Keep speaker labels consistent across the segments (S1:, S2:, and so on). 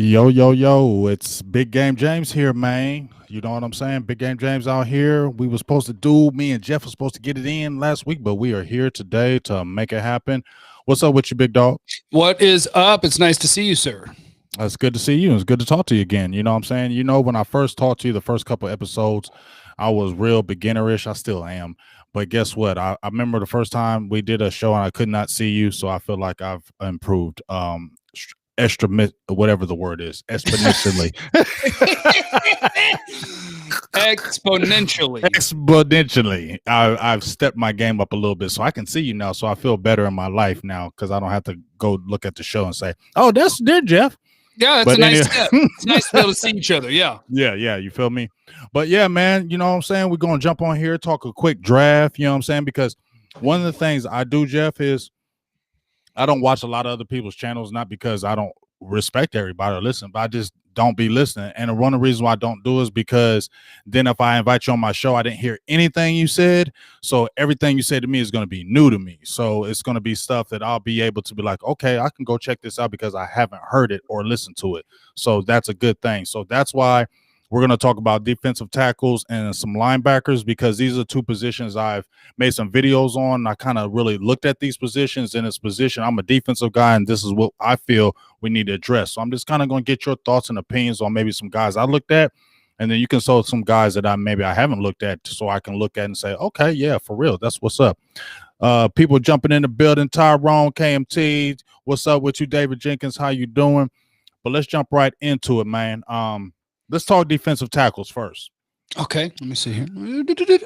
S1: Yo, yo, yo, it's Big Game James here, man. You know what I'm saying? Big Game James out here. We were supposed to me and Jeff were supposed to get it in last week, but we are here today to make it happen. What's up with you, big dog?
S2: What is up? It's nice to see you, sir.
S1: It's good to see you. It's good to talk to you again. You know what I'm saying? You know, when I first talked to you the first couple episodes, I was real beginnerish. I still am. But guess what? I remember the first time we did a show and I could not see you, so I feel like I've improved. Whatever the word is, exponentially. Exponentially. I've stepped my game up a little bit, so I can see you now. So I feel better in my life now because I don't have to go look at the show and say, "Oh, that's there, Jeff."
S2: Yeah, that's a nice step. It's nice to be able to see each other. Yeah.
S1: Yeah. You feel me? But yeah, man, you know what I'm saying? We're going to jump on here, talk a quick draft, you know what I'm saying? Because one of the things I do, Jeff, is I don't watch a lot of other people's channels, not because I don't respect everybody or listen, but I just don't be listening. And one of the reasons why I don't do is because then if I invite you on my show, I didn't hear anything you said. So everything you said to me is going to be new to me. So it's going to be stuff that I'll be able to be like, okay, I can go check this out because I haven't heard it or listened to it. So that's a good thing. So that's why we're going to talk about defensive tackles and some linebackers because these are two positions I've made some videos on. I kind of really looked at these positions in this position. I'm a defensive guy, and this is what I feel we need to address. So I'm just kind of going to get your thoughts and opinions on maybe some guys I looked at, and then you can show some guys that I haven't looked at so I can look at and say, okay, yeah, for real, that's what's up. People jumping in the building, Tyrone, KMT, what's up with you, David Jenkins? How you doing? But let's jump right into it, man. Let's talk defensive tackles first.
S2: Okay, let me see here.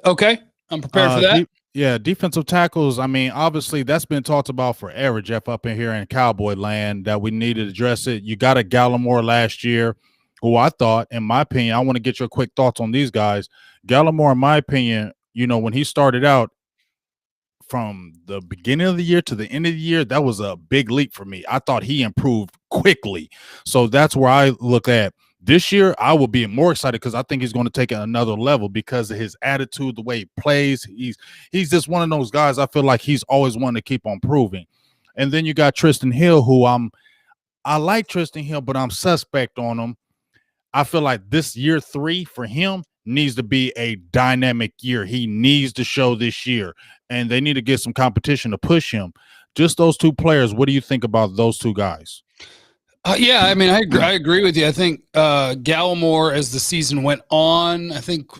S2: Okay, I'm prepared for that.
S1: Defensive tackles. I mean, obviously, that's been talked about forever, Jeff, up in here in Cowboy land, that we need to address it. You got a Gallimore last year, who I thought, in my opinion, I want to get your quick thoughts on these guys. Gallimore, in my opinion, you know, when he started out, from the beginning of the year to the end of the year, that was a big leap for me. I thought he improved quickly. So that's where I look at. This year, I will be more excited because I think he's going to take it another level because of his attitude, the way he plays. He's just one of those guys. I feel like he's always wanting to keep on proving. And then you got Trysten Hill, who I like Trysten Hill, but I'm suspect on him. I feel like this year 3 for him needs to be a dynamic year. He needs to show this year, and they need to get some competition to push him. Just those two players. What do you think about those two guys?
S2: Yeah, I mean, I agree with you. I think Gallimore, as the season went on, I think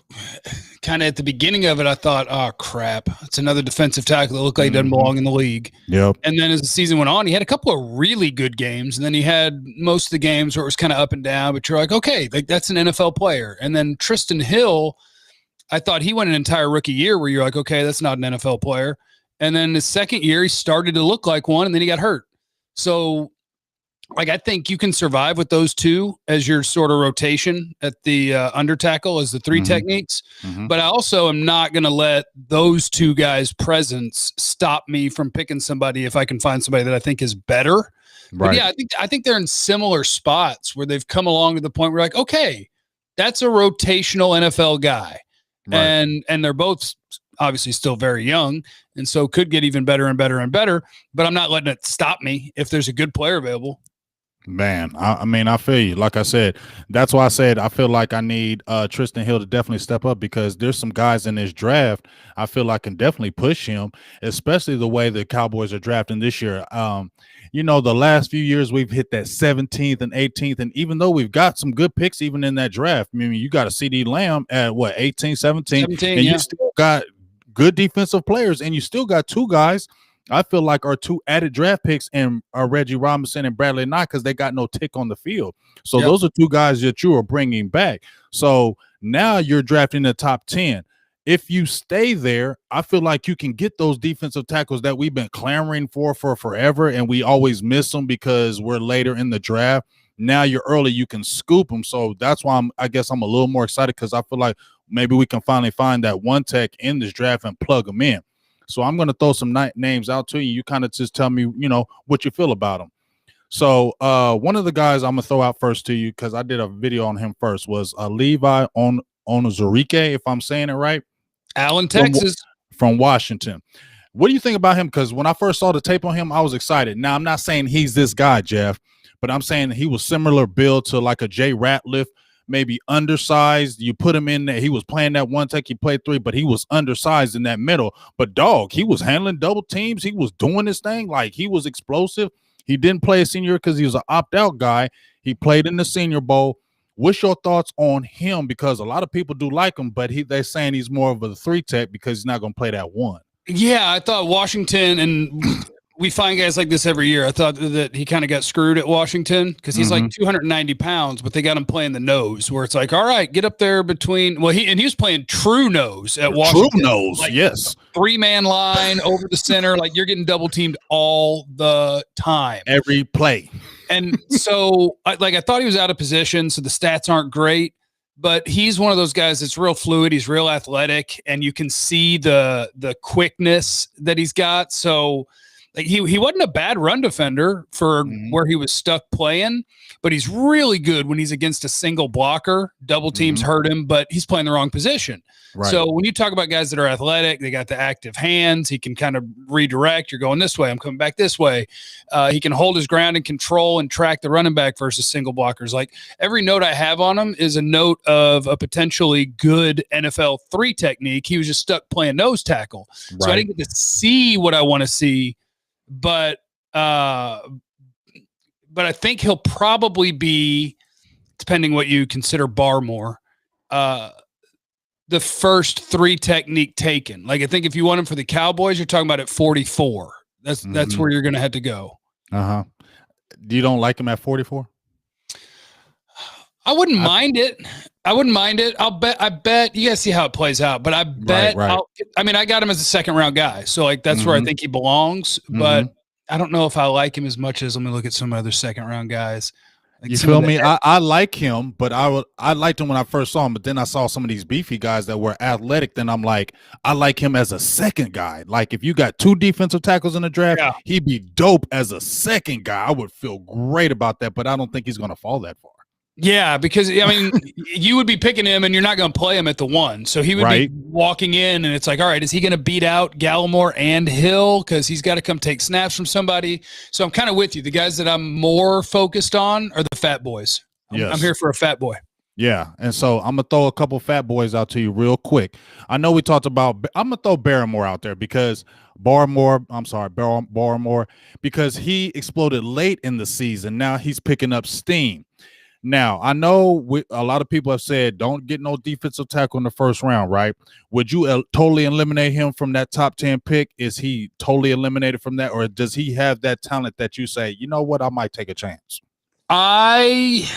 S2: kind of at the beginning of it, I thought, oh, crap, it's another defensive tackle that looked like he doesn't belong in the league.
S1: Yep.
S2: And then as the season went on, he had a couple of really good games, and then he had most of the games where it was kind of up and down, but you're like, okay, like that's an NFL player. And then Trysten Hill, I thought he went an entire rookie year where you're like, okay, that's not an NFL player. And then his second year, he started to look like one, and then he got hurt. So, like, I think you can survive with those two as your sort of rotation at the under tackle as the 3 techniques. But I also am not going to let those two guys' presence stop me from picking somebody if I can find somebody that I think is better. Right. But yeah, I think they're in similar spots where they've come along to the point where like, okay, that's a rotational NFL guy. Right. And they're both obviously still very young, and so could get even better and better and better. But I'm not letting it stop me if there's a good player available.
S1: Man, I mean, I feel you. Like I said, that's why I said I feel like I need Trysten Hill to definitely step up because there's some guys in this draft I feel like can definitely push him, especially the way the Cowboys are drafting this year. You know, the last few years we've hit that 17th and 18th, and even though we've got some good picks even in that draft, I mean, you got a CD Lamb at what, 18, 17, and you still got good defensive players, and you still got two guys I feel like are two added draft picks and Reggie Robinson and Bradley Knight because they got no tick on the field. So those are two guys that you are bringing back. So now you're drafting the top 10. If you stay there, I feel like you can get those defensive tackles that we've been clamoring for forever, and we always miss them because we're later in the draft. Now you're early, you can scoop them. So that's why I guess I'm a little more excited because I feel like maybe we can finally find that one tech in this draft and plug them in. So I'm going to throw some names out to you. You kind of just tell me, you know, what you feel about them. So one of the guys I'm going to throw out first to you because I did a video on him first was Levi Onwuzurike, if I'm saying it right.
S2: Allen, Texas.
S1: From Washington. What do you think about him? Because when I first saw the tape on him, I was excited. Now, I'm not saying he's this guy, Jeff, but I'm saying he was similar build to like a Jay Ratliff, maybe undersized. You put him in there. He was playing that one take. He played 3, but he was undersized in that middle. But, dog, he was handling double teams. He was doing his thing. Like, he was explosive. He didn't play a senior because he was an opt-out guy. He played in the Senior Bowl. What's your thoughts on him? Because a lot of people do like him, but they're saying he's more of a 3 tech because he's not going to play that 1.
S2: Yeah, I thought Washington, and we find guys like this every year. I thought that he kind of got screwed at Washington because he's like 290 pounds, but they got him playing the nose, where it's like, all right, get up there between. Well, he was playing true nose at Washington.
S1: True nose,
S2: like,
S1: yes.
S2: 3-man line over the center, like you're getting double teamed all the time,
S1: every play.
S2: And so, I thought he was out of position, so the stats aren't great. But he's one of those guys that's real fluid. He's real athletic, and you can see the quickness that he's got. So like he wasn't a bad run defender for where he was stuck playing, but he's really good when he's against a single blocker. Double teams hurt him, but he's playing the wrong position. Right. So when you talk about guys that are athletic, they got the active hands. He can kind of redirect. You're going this way. I'm coming back this way. He can hold his ground and control and track the running back versus single blockers. Like every note I have on him is a note of a potentially good NFL 3 technique. He was just stuck playing nose tackle. Right. So I didn't get to see what I want to see, but I think he'll probably be, depending what you consider Barmore, the first 3 technique taken. Like I think if you want him for the Cowboys, you're talking about at 44. That's where you're going to have to go.
S1: You don't like him at 44?
S2: I wouldn't mind it. I bet you guys see how it plays out, but I bet right. I got him as a 2nd round guy. So like, that's where I think he belongs, but I don't know if I like him as much as, let me look at some other 2nd round guys. Like
S1: you feel me? I like him, but I liked him when I first saw him, but then I saw some of these beefy guys that were athletic. Then I'm like, I like him as a 2nd guy. Like if you got 2 defensive tackles in the draft, he'd be dope as a 2nd guy. I would feel great about that, but I don't think he's going to fall that far.
S2: Yeah, because I mean, you would be picking him, and you're not going to play him at the 1. So he would be walking in, and it's like, all right, is he going to beat out Gallimore and Hill because he's got to come take snaps from somebody? So I'm kind of with you. The guys that I'm more focused on are the fat boys. I'm here for a fat boy.
S1: Yeah, and so I'm gonna throw a couple fat boys out to you real quick. I know we talked about. I'm gonna throw Barmore out there because Barmore because he exploded late in the season. Now he's picking up steam. Now, I know a lot of people have said don't get no defensive tackle in the 1st round, right? Would you totally eliminate him from that top 10 pick? Is he totally eliminated from that? Or does he have that talent that you say, you know what, I might take a chance?
S2: I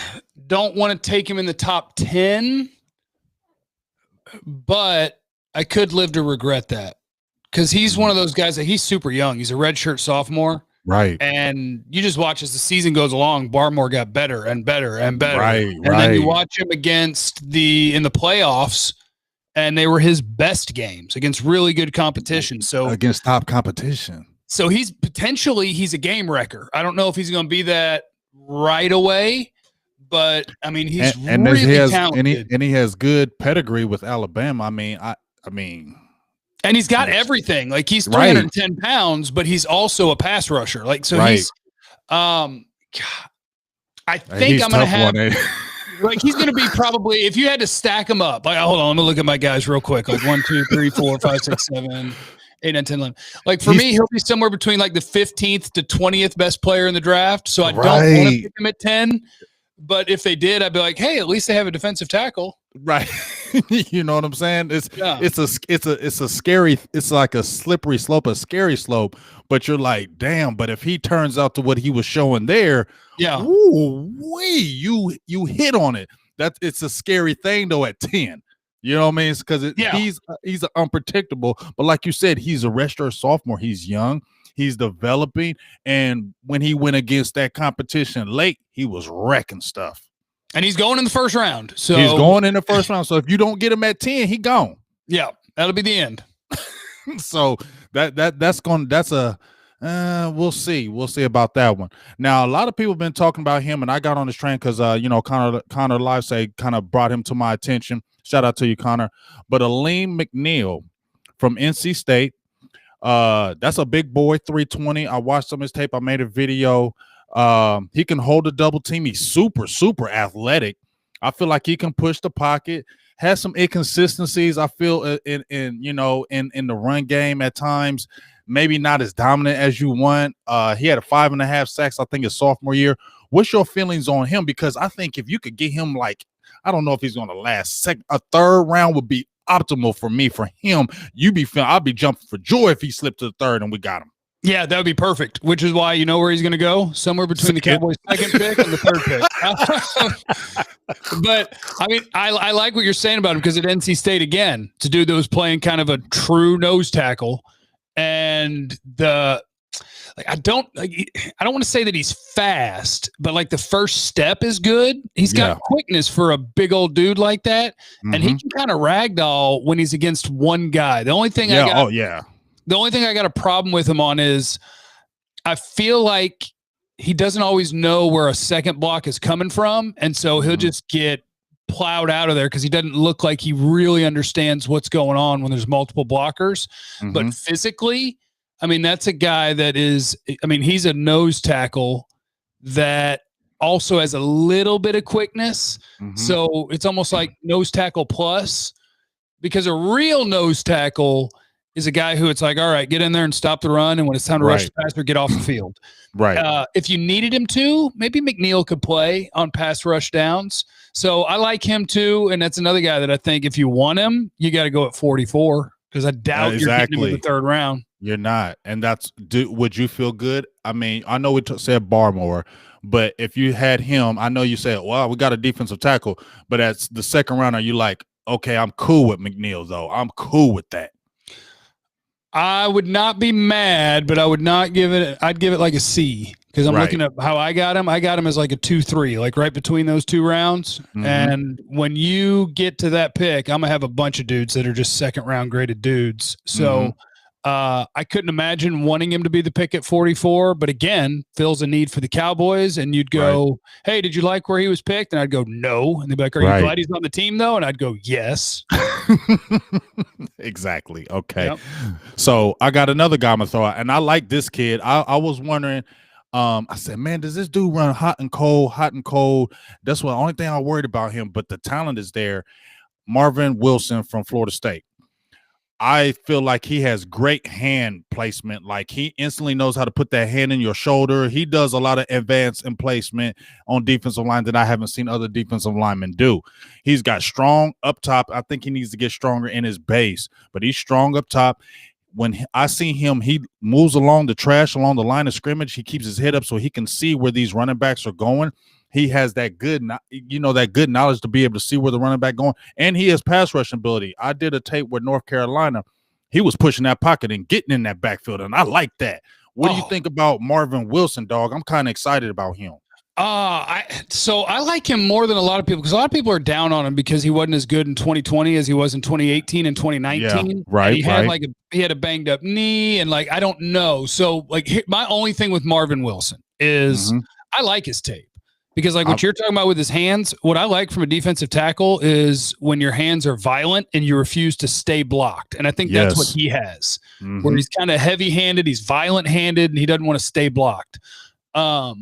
S2: don't want to take him in the top 10, but I could live to regret that because he's one of those guys that he's super young. He's a redshirt sophomore.
S1: Right.
S2: And you just watch as the season goes along, Barmore got better and better and better.
S1: Right.
S2: And then you watch him in the playoffs, and they were his best games against really good competition. So
S1: against top competition.
S2: So he's a game wrecker. I don't know if he's going to be that right away, but I mean, he's really talented.
S1: And he has good pedigree with Alabama. I mean,
S2: and he's got everything. Like he's 310 pounds, but he's also a pass rusher. Like, so he's, I think I'm going to have, like, he's going to be probably, if you had to stack him up, like, hold on, let me look at my guys real quick. Like 1, 2, 3, 4, 5, 6, 7, 8, 9, 10, 11. Like for me, he'll be somewhere between like the 15th to 20th best player in the draft. So I don't want to pick him at 10, but if they did, I'd be like, hey, at least they have a defensive tackle.
S1: Right. You know what I'm saying? It's a scary, it's like a slippery slope, a scary slope, but you're like, damn, but if he turns out to what he was showing there, you hit on it. It's a scary thing though at 10. You know what I mean? It's because he's unpredictable, but like you said, he's a redshirt sophomore. He's young. He's developing, and when he went against that competition late, he was wrecking stuff.
S2: And he's going in the 1st round. So
S1: he's going in the 1st round. So if you don't get him at 10, he gone.
S2: Yeah, that'll be the end.
S1: So we'll see. We'll see about that one. Now, a lot of people have been talking about him, and I got on this train because Connor Live kind of brought him to my attention. Shout out to you, Connor. But Elaine Mcneil from NC State. That's a big boy, 320. I watched some of his tape. I made a video. He can hold a double team. He's super, super athletic. I feel like he can push the pocket. Has some inconsistencies. I feel in the run game at times. Maybe not as dominant as you want. He had a 5.5 sacks, I think, his sophomore year. What's your feelings on him? Because I think if you could get him, like, I don't know if he's going to last. A third round would be optimal for me. For him, I'll be jumping for joy if he slipped to the third and we got him.
S2: Yeah, that would be perfect, which is why you know where he's going to go? Somewhere between the Cowboys' second pick and the third pick. But, I mean, I like what you're saying about him because at NC State, again, it's a dude that was playing kind of a true nose tackle. And I don't want to say that he's fast, but like the first step is good. He's got quickness for a big old dude like that. Mm-hmm. And he can kind of ragdoll when he's against one guy. The only thing the only thing I got a problem with him on is I feel like he doesn't always know where a second block is coming from. And so he'll just get plowed out of there because he doesn't look like he really understands what's going on when there's multiple blockers. Mm-hmm. But physically, I mean, that's a guy that is, I mean, he's a nose tackle that also has a little bit of quickness. Mm-hmm. So it's almost like nose tackle plus, because a real nose tackle is a guy who it's like, all right, get in there and stop the run. And when it's time to rush the passer, get off the field. Right. If you needed him to, maybe McNeil could play on pass rush downs. So I like him too. And that's another guy that I think if you want him, you got to go at 44 because I doubt you're getting him in the third round.
S1: You're not. And would you feel good? I mean, I know we said Barmore, but if you had him, I know you said, well, we got a defensive tackle, but at the second round, are you like, okay, I'm cool with McNeil though. I'm cool with that.
S2: I would not be mad, but I would not give it. I'd give it like a C because I'm looking at how I got him. I got him as like a 2-3, like right between those two rounds. Mm-hmm. And when you get to that pick, I'm gonna have a bunch of dudes that are just second round graded dudes. So I couldn't imagine wanting him to be the pick at 44. But again, fills a need for the Cowboys. And you'd go, hey, did you like where he was picked? And I'd go, no. And they'd be like, are you glad he's on the team though? And I'd go, yes.
S1: Exactly. Okay. Yep. So I got another guy I'm gonna throw out, and I like this kid. I was wondering, I said, man, does this dude run hot and cold? That's the only thing I worried about him, but the talent is there. Marvin Wilson from Florida State. I feel like he has great hand placement. Like he instantly knows how to put that hand in your shoulder. He does a lot of advanced in placement on defensive line that I haven't seen other defensive linemen do. He's got strong up top. I think he needs to get stronger in his base, but he's strong up top. When I see him, he moves along the line of scrimmage. He keeps his head up so he can see where these running backs are going. He has that good knowledge to be able to see where the running back going, and he has pass rushing ability. I did a tape with North Carolina. He was pushing that pocket and getting in that backfield, and I like that. What do you think about Marvin Wilson, dog? I'm kind of excited about him.
S2: So I like him more than a lot of people because a lot of people are down on him because he wasn't as good in 2020 as he was in 2018 and 2019. Yeah, right. And he had a banged up knee and I don't know. So my only thing with Marvin Wilson is I like his tape. Because what you're talking about with his hands, what I like from a defensive tackle is when your hands are violent and you refuse to stay blocked. And I think that's what he has, where he's kind of heavy-handed, he's violent-handed, and he doesn't want to stay blocked. I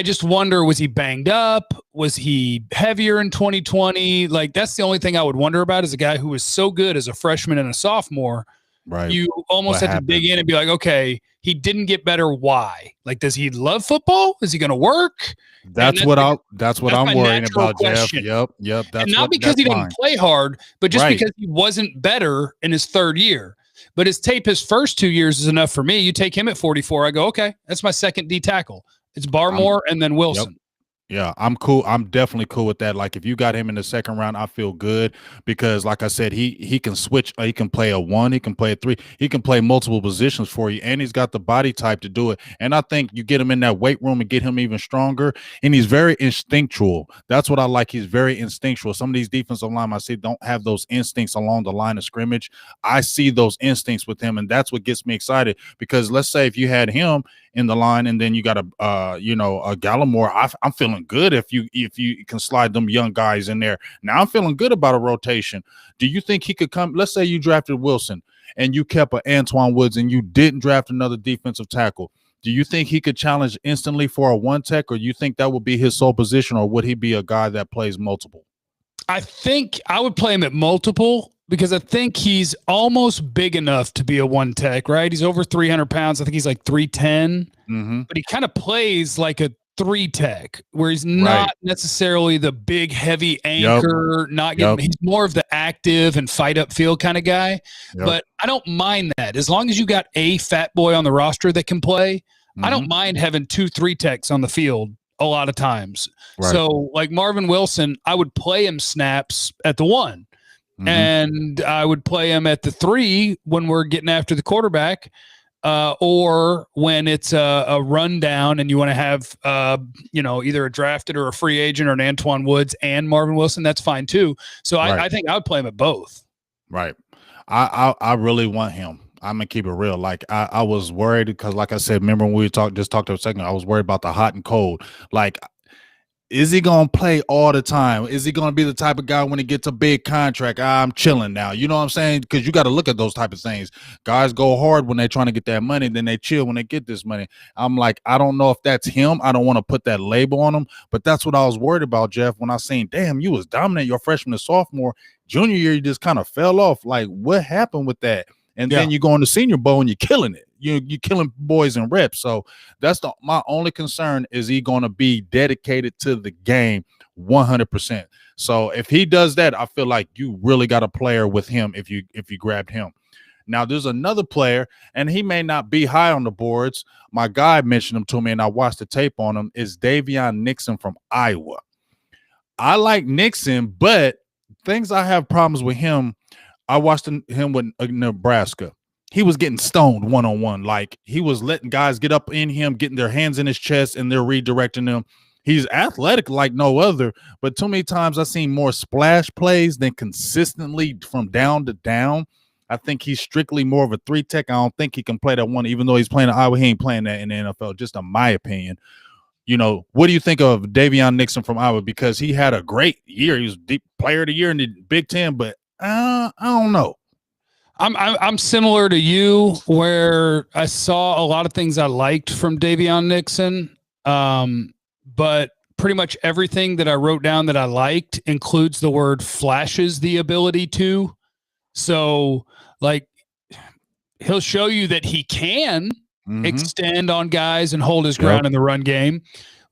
S2: just wonder, was he banged up? Was he heavier in 2020? That's the only thing I would wonder about is a guy who was so good as a freshman and a sophomore. Right. You almost have to dig in and be like, okay, he didn't get better. Why? Does he love football? Is he going to work?
S1: That's what I'm worrying about, question. Jeff. Yep.
S2: And not because he didn't play hard, but just because he wasn't better in his third year. But his tape, his first 2 years is enough for me. You take him at 44, I go, okay, that's my second D tackle. It's Barmore and then Wilson.
S1: Yep. Yeah, I'm cool. I'm definitely cool with that. If you got him in the second round, I feel good because, like I said, he can switch. He can play a 1. He can play a 3. He can play multiple positions for you, and he's got the body type to do it. And I think you get him in that weight room and get him even stronger. And he's very instinctual. That's what I like. He's very instinctual. Some of these defensive linemen I see don't have those instincts along the line of scrimmage. I see those instincts with him, and that's what gets me excited. Because let's say if you had him in the line, and then you got a Gallimore. I'm feeling good if you can slide them young guys in there. Now I'm feeling good about a rotation. Do you think he could come? Let's say you drafted Wilson, and you kept an Antoine Woods and you didn't draft another defensive tackle, do you think he could challenge instantly for a one tech, or you think that would be his sole position, or would he be a guy that plays multiple?
S2: I think I would play him at multiple because I think he's almost big enough to be a one tech, right? He's over 300 pounds. I think he's like 310, but he kind of plays like a three tech where he's not necessarily the big, heavy anchor, not getting, he's more of the active and fight up field kind of guy. But I don't mind that. As long as you got a fat boy on the roster that can play, I don't mind having 2-3 techs on the field a lot of times. So like Marvin Wilson, I would play him snaps at the 1 and I would play him at the 3 when we're getting after the quarterback, or when it's a rundown and you want to have, either a drafted or a free agent or an Antoine Woods and Marvin Wilson, that's fine too. So I think I would play him at both.
S1: Right. I really want him. I'm gonna keep it real. Like I was worried because, like I said, remember when we talked a second, I was worried about the hot and cold. Like, is he gonna play all the time? Is he gonna be the type of guy when he gets a big contract? I'm chilling now. You know what I'm saying? Because you got to look at those type of things. Guys go hard when they're trying to get that money, then they chill when they get this money. I'm like, I don't know if that's him. I don't want to put that label on him, but that's what I was worried about, Jeff. When I seen, damn, you was dominant your freshman and sophomore, junior year, you just kind of fell off. Like, what happened with that? And then you go in the Senior Bowl and you're killing it. You're killing boys in reps. So that's my only concern, is he going to be dedicated to the game 100%. So if he does that, I feel like you really got a player with him if you grabbed him. Now there's another player, and he may not be high on the boards. My guy mentioned him to me, and I watched the tape on him. Is Davion Nixon from Iowa. I like Nixon, but things I have problems with him. I watched him with Nebraska. He was getting stoned one-on-one. Like, he was letting guys get up in him, getting their hands in his chest, and they're redirecting him. He's athletic like no other, but too many times I've seen more splash plays than consistently from down to down. I think he's strictly more of a 3 tech. I don't think he can play that one, even though he's playing at Iowa. He ain't playing that in the NFL, just in my opinion. What do you think of Davion Nixon from Iowa? Because he had a great year. He was deep player of the year in the Big Ten, but I don't know.
S2: I'm similar to you, where I saw a lot of things I liked from Davion Nixon, but pretty much everything that I wrote down that I liked includes the word flashes the ability to. So, like, he'll show you that he can extend on guys and hold his ground in the run game.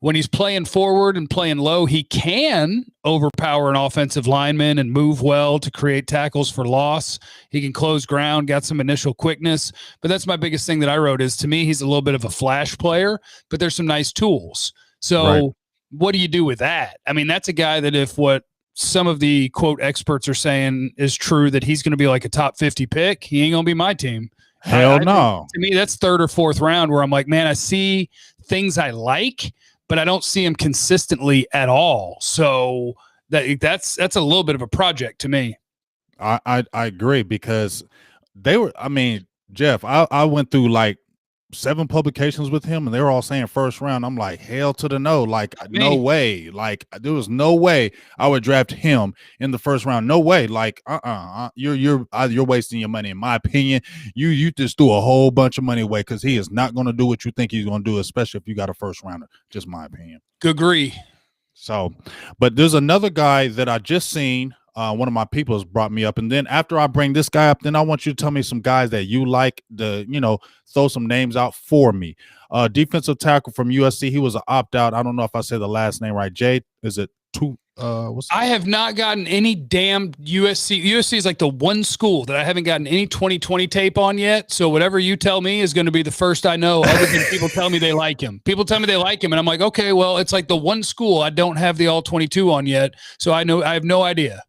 S2: When he's playing forward and playing low, he can overpower an offensive lineman and move well to create tackles for loss. He can close ground, got some initial quickness. But that's my biggest thing that I wrote, is, to me, he's a little bit of a flash player, but there's some nice tools. So what do you do with that? I mean, that's a guy that, if what some of the quote experts are saying is true, that he's going to be like a top 50 pick, he ain't going to be my team.
S1: Hell no.
S2: To me, that's 3rd or 4th round, where I'm like, man, I see things I like, but I don't see him consistently at all. So that's a little bit of a project to me.
S1: I agree, because Jeff, I went through like 7 publications with him, and they were all saying first round. I'm like, hell to the no. Like, no way. Like, there was no way I would draft him in the first round. No way. Like, you're wasting your money, in my opinion. You just threw a whole bunch of money away, because he is not going to do what you think he's going to do, especially if you got a first rounder. Just my opinion.
S2: Agree.
S1: So, but there's another guy that I just seen. One of my people has brought me up, and then after I bring this guy up, then I want you to tell me some guys that you like, throw some names out for me. Defensive tackle from USC. He was an opt-out. I don't know if I said the last name right. Jay, is it two?
S2: I have not gotten any damn USC. USC is like the one school that I haven't gotten any 2020 tape on yet. So whatever you tell me is going to be the first I know, other than people tell me they like him. People tell me they like him, and I'm like, okay, well, it's like the one school I don't have the all 22 on yet. So I have no idea.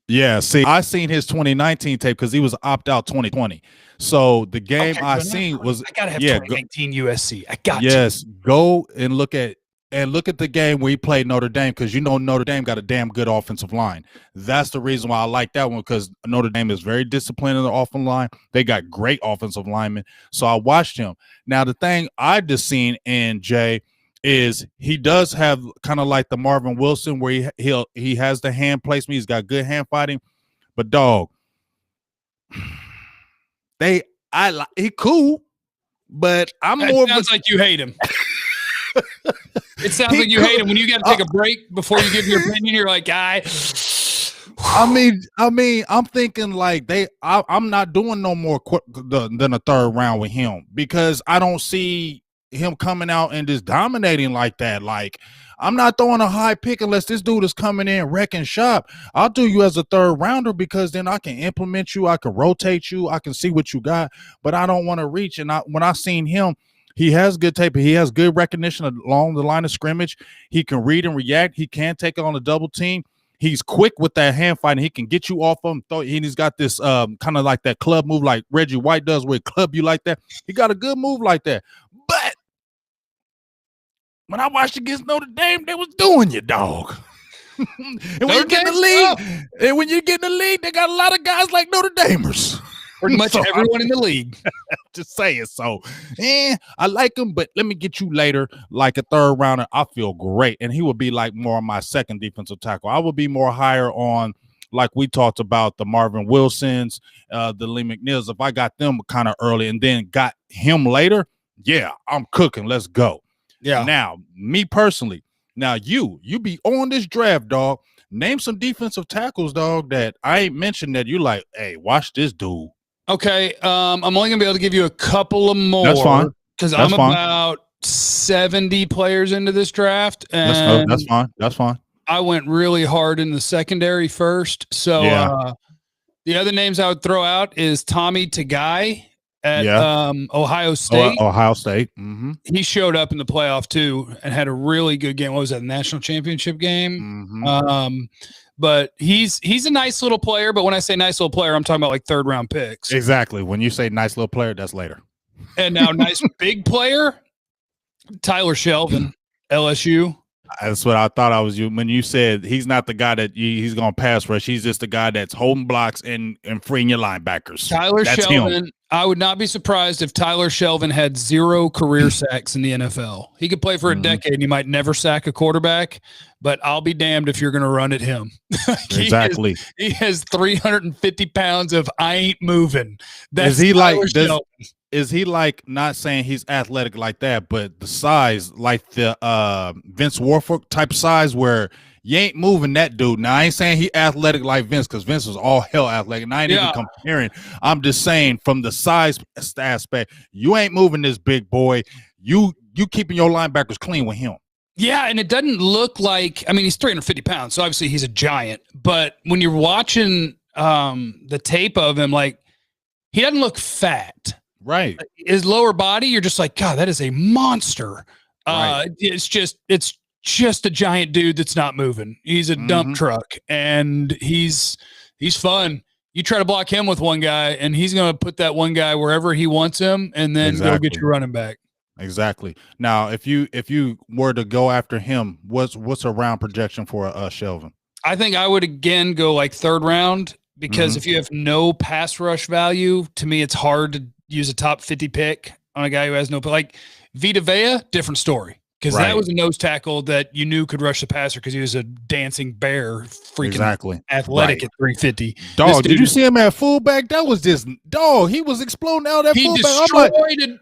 S1: Yeah, see, I seen his 2019 tape, because he was opt-out 2020. So the game I seen was,
S2: I gotta have 2019 USC. I got
S1: yes, go and look at the game where he played Notre Dame, because Notre Dame got a damn good offensive line. That's the reason why I like that one, because Notre Dame is very disciplined in the offensive line. They got great offensive linemen. So I watched him. Now the thing I just seen in Jay is he does have kind of like the Marvin Wilson, where he has the hand placement. He's got good hand fighting. But dog, he cool, but I'm
S2: It
S1: more.
S2: sounds like you hate him. It sounds like you hate him when you got to take a break before you give your opinion. You're like, I
S1: mean, I'm thinking like I'm not doing no more than a third round with him because I don't see him coming out and just dominating like that. Like, I'm not throwing a high pick unless this dude is coming in wrecking shop. I'll do you as a third rounder because then I can implement you, I can rotate you, I can see what you got, but I don't want to reach. And when I seen him, he has good tape. He has good recognition along the line of scrimmage. He can read and react. He can take it on a double team. He's quick with that hand fighting. He can get you off him. He's got this kind of like that club move like Reggie White does where he club you like that. He got a good move like that. But when I watched against Notre Dame, they was doing you, dog. And when you get in the league, they got a lot of guys like Notre Damers.
S2: Pretty much everyone in the league.
S1: Just saying. So, I like him, but let me get you later, like a third rounder. I feel great. And he would be like more on my second defensive tackle. I would be more higher on, like we talked about, the Marvin Wilsons, the Elaine Mcneils. If I got them kind of early and then got him later, yeah, I'm cooking. Let's go. Yeah. Now, me personally, you be on this draft, dog. Name some defensive tackles, dog, that I ain't mentioned that you like, hey, watch this dude.
S2: Okay, I'm only gonna be able to give you a couple of more.
S1: That's fine.
S2: Because I'm about 70 players into this draft, and
S1: that's fine.
S2: I went really hard in the secondary first. So the other names I would throw out is Tommy Tagai at Ohio State.
S1: Ohio State. Mm-hmm.
S2: He showed up in the playoff too and had a really good game. What was that, national championship game?
S1: Mm-hmm.
S2: But he's a nice little player. But when I say nice little player, I'm talking about like third round picks.
S1: Exactly. When you say nice little player, that's later.
S2: And now nice big player, Tyler Kelvin, LSU.
S1: That's what I thought I was you when you said he's not the guy that he's going to pass rush. He's just the guy that's holding blocks and freeing your linebackers.
S2: Tyler Kelvin. I would not be surprised if Tyler Kelvin had 0 career sacks in the NFL. He could play for a decade and he might never sack a quarterback, but I'll be damned if you're going to run at him.
S1: Exactly.
S2: He has 350 pounds of I ain't moving.
S1: Is he like not saying he's athletic like that, but the size, like the Vince Warford type size where you ain't moving that dude. Now, I ain't saying he athletic like Vince because Vince was all hell athletic. And I ain't even comparing. I'm just saying from the size aspect, you ain't moving this big boy. You keeping your linebackers clean with him.
S2: Yeah, and it doesn't look like – I mean, he's 350 pounds, so obviously he's a giant. But when you're watching the tape of him, like, he doesn't look fat.
S1: Right.
S2: His lower body, you're just like, God, that is a monster. Right. It's just a giant dude that's not moving. He's a dump truck, and he's fun. You try to block him with one guy, and he's going to put that one guy wherever he wants him, and then go get your running back.
S1: Exactly. Now, if you were to go after him, what's a round projection for Kelvin?
S2: I think I would again go like third round because if you have no pass rush value, to me, it's hard to use a top 50 pick on a guy who has no, like Vita Vea, different story. Because that was a nose tackle that you knew could rush the passer because he was a dancing bear, freaking athletic at 350.
S1: Dog, did you see him at fullback? That was just dog. He was exploding out at fullback.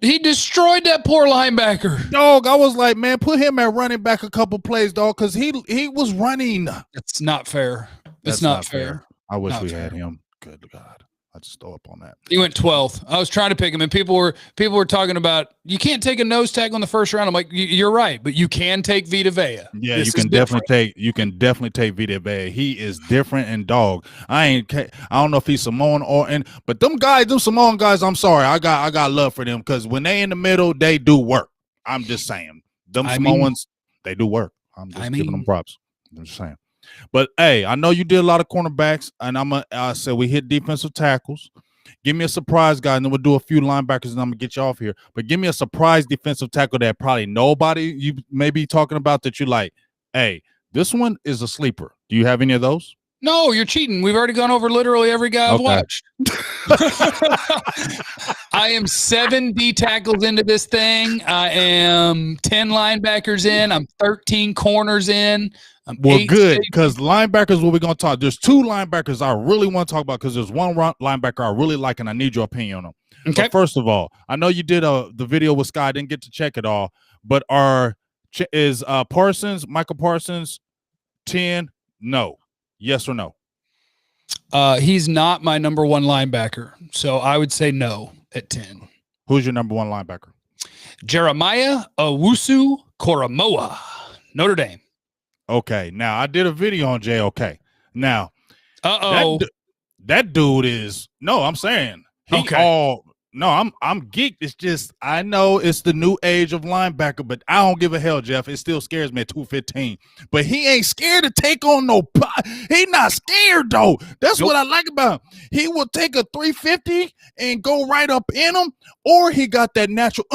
S2: He destroyed that poor linebacker.
S1: Dog, I was like, man, put him at running back a couple plays, dog, because he was running.
S2: It's not fair. It's not fair.
S1: I wish we had him. Good God. I just throw up on that.
S2: He went 12th. I was trying to pick him, and people were talking about you can't take a nose tackle in the first round. I'm like, you're right, but you can take Vita Vea.
S1: Yeah, you can definitely take Vita Vea. He is different and dog. I don't know if he's Samoan but them Samoan guys. I'm sorry, I got love for them because when they in the middle, they do work. I'm just saying, Samoans, they do work. I'm just giving them props. I'm just saying. But hey, I know you did a lot of cornerbacks, and I said we hit defensive tackles. Give me a surprise guy, and then we'll do a few linebackers, and I'm gonna get you off here. But give me a surprise defensive tackle that probably nobody you may be talking about that you like. Hey, this one is a sleeper. Do you have any of those?
S2: No, you're cheating. We've already gone over literally every guy I've watched. I am 7 D tackles into this thing. I am 10 linebackers in. I'm 13 corners in.
S1: Well, good, because linebackers, what we're going to talk. There's 2 linebackers I really want to talk about because there's one linebacker I really like, and I need your opinion on him.
S2: Okay.
S1: But first of all, I know you did the video with Sky. I didn't get to check it all, but is Michael Parsons 10? No. Yes or no?
S2: He's not my number one linebacker, so I would say no at 10.
S1: Who's your number one linebacker?
S2: Jeremiah Owusu-Koramoah, Notre Dame.
S1: Okay, now I did a video on JOK. Now, that dude is I'm saying I'm geeked. It's just I know it's the new age of linebacker, but I don't give a hell, Jeff. It still scares me at 215. But he ain't scared to take on he not scared though. That's what I like about him. He will take a 350 and go right up in him, or he got that natural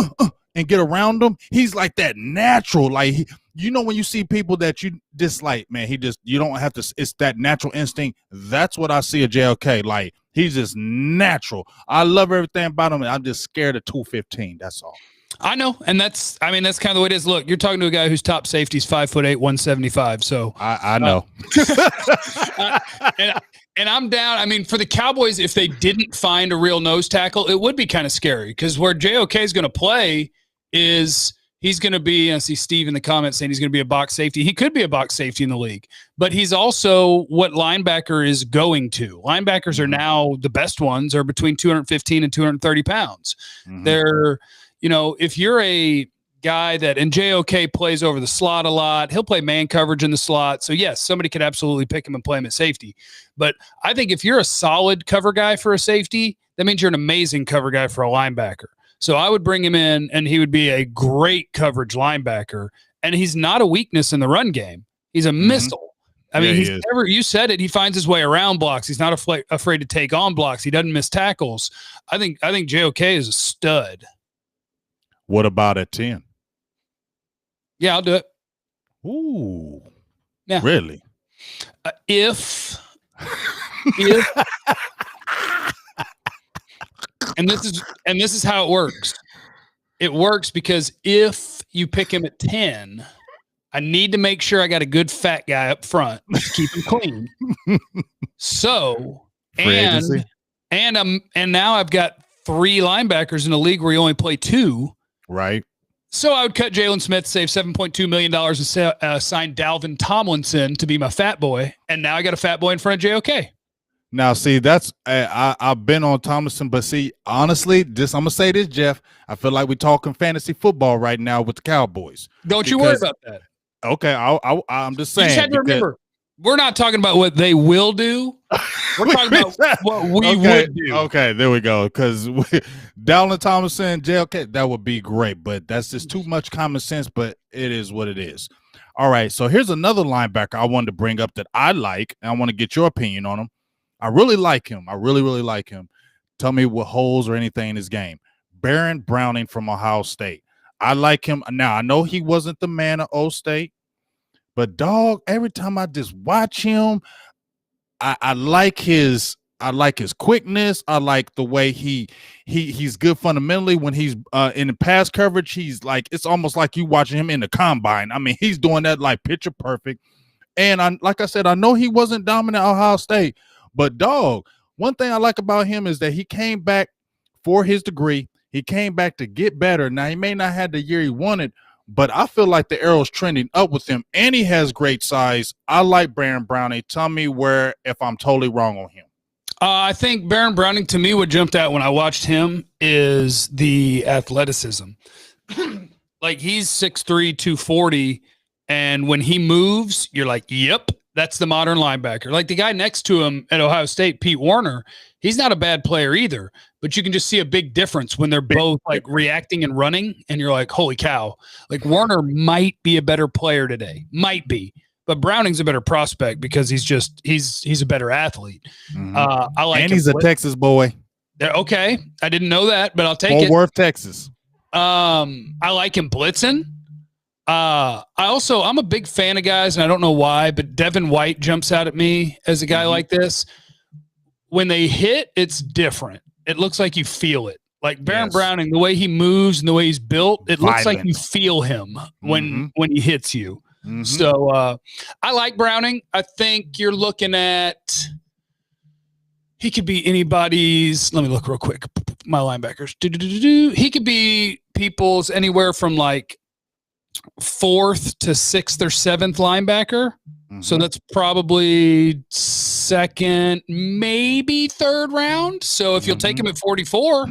S1: and get around them. He's like that natural, like when you see people that you dislike, man, you don't have to. It's that natural instinct. That's what I see at JLK. Like he's just natural. I love everything about him. I'm just scared of 215. That's all.
S2: I know, and that's kind of the way it is. Look, you're talking to a guy whose top safety is 5'8", 175. So
S1: I know.
S2: And I'm down. I mean, for the Cowboys, if they didn't find a real nose tackle, it would be kind of scary because where JOK is going to play is he's going to be, I see Steve in the comments saying he's going to be a box safety. He could be a box safety in the league, but he's also what linebacker is going to. Linebackers are now, the best ones are between 215 and 230 pounds. Mm-hmm. They're, if you're a guy and JOK plays over the slot a lot, he'll play man coverage in the slot. So yes, somebody could absolutely pick him and play him at safety. But I think if you're a solid cover guy for a safety, that means you're an amazing cover guy for a linebacker. So I would bring him in, and he would be a great coverage linebacker. And he's not a weakness in the run game. He's a missile. I mean, you said it. He finds his way around blocks. He's not afraid to take on blocks. He doesn't miss tackles. I think JOK is a stud.
S1: What about at 10?
S2: Yeah, I'll do it.
S1: Ooh.
S2: Yeah.
S1: Really?
S2: If And this is how it works. It works because if you pick him at 10, I need to make sure I got a good fat guy up front to keep him clean. So, and now I've got 3 linebackers in a league where you only play 2.
S1: Right.
S2: So I would cut Jalen Smith, save $7.2 million, and sign Dalvin Tomlinson to be my fat boy. And now I got a fat boy in front of JOK.
S1: Now, see, that's I've been on Tomlinson, but see, honestly, I'm gonna say this, Jeff. I feel like we're talking fantasy football right now with the Cowboys.
S2: Don't you worry about that.
S1: Okay, I'm just saying.
S2: You just had to remember, we're not talking about what they will do. We're talking about what we would do.
S1: Okay, there we go. Because Dalvin Tomlinson, JLK, that would be great, but that's just too much common sense. But it is what it is. All right, so here's another linebacker I wanted to bring up that I like, and I want to get your opinion on him. I really like him. I really, really like him. Tell me what holes or anything in his game. Baron Browning from Ohio State. I like him. Now, I know he wasn't the man of O State, but dog, every time I just watch him, I like his quickness. I like the way he's good fundamentally when he's in the pass coverage. He's like, it's almost like you watching him in the combine. I mean, he's doing that like picture perfect. And like I said, I know he wasn't dominant at Ohio State. But, dog, one thing I like about him is that he came back for his degree. He came back to get better. Now, he may not have the year he wanted, but I feel like the arrow's trending up with him, and he has great size. I like Baron Browning. Tell me if I'm totally wrong on him.
S2: I think Baron Browning, to me, what jumped out when I watched him is the athleticism. Like, he's 6'3", 240, and when he moves, you're like, yep. That's the modern linebacker. Like the guy next to him at Ohio State, Pete Warner, he's not a bad player either, but you can just see a big difference when they're both like reacting and running, and you're like, holy cow. Like Warner might be a better player today. Might be. But Browning's a better prospect because he's a better athlete. Mm-hmm. I like
S1: and he's a Texas boy.
S2: Okay. I didn't know that, but I'll take it.
S1: Fort Worth, Texas.
S2: I like him blitzing. I'm a big fan of guys, and I don't know why, but Devin White jumps out at me as a guy like this. When they hit, it's different. It looks like you feel it. Like Baron Browning, the way he moves and the way he's built, it looks like you feel him when he hits you. Mm-hmm. So I like Browning. I think you're looking at he could be anybody's. Let me look real quick. my linebackers. He could be people's anywhere from like 4th to 6th or 7th linebacker. So that's probably 2nd, maybe 3rd round. So if you'll take him at 44,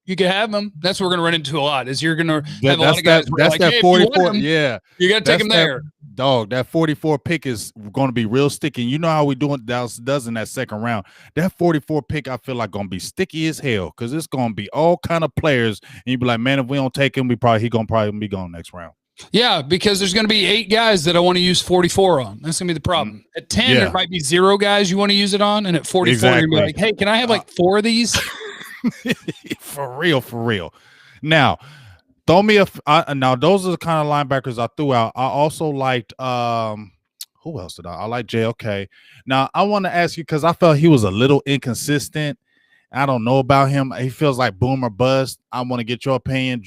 S2: you can have him. That's what we're going to run into a lot. Is you're going to have a lot of guys.
S1: That's
S2: like,
S1: that
S2: hey,
S1: 44.
S2: You got to take him there.
S1: Dog, that 44 pick is going to be real sticky. You know how we doing does in that 2nd round. That 44 pick, I feel like going to be sticky as hell because it's going to be all kind of players. And you be like, man, if we don't take him, he going to probably be gone next round.
S2: Yeah, because there's going to be 8 guys that I want to use 44 on. That's going to be the problem. At 10, there might be 0 guys you want to use it on. And at 44, you're going to be like, hey, can I have like 4 of these?
S1: For real. Now, throw me now those are the kind of linebackers I threw out. I also liked who else did I like JLK. Now, I want to ask you because I felt he was a little inconsistent. I don't know about him. He feels like boom or bust. I want to get your opinion.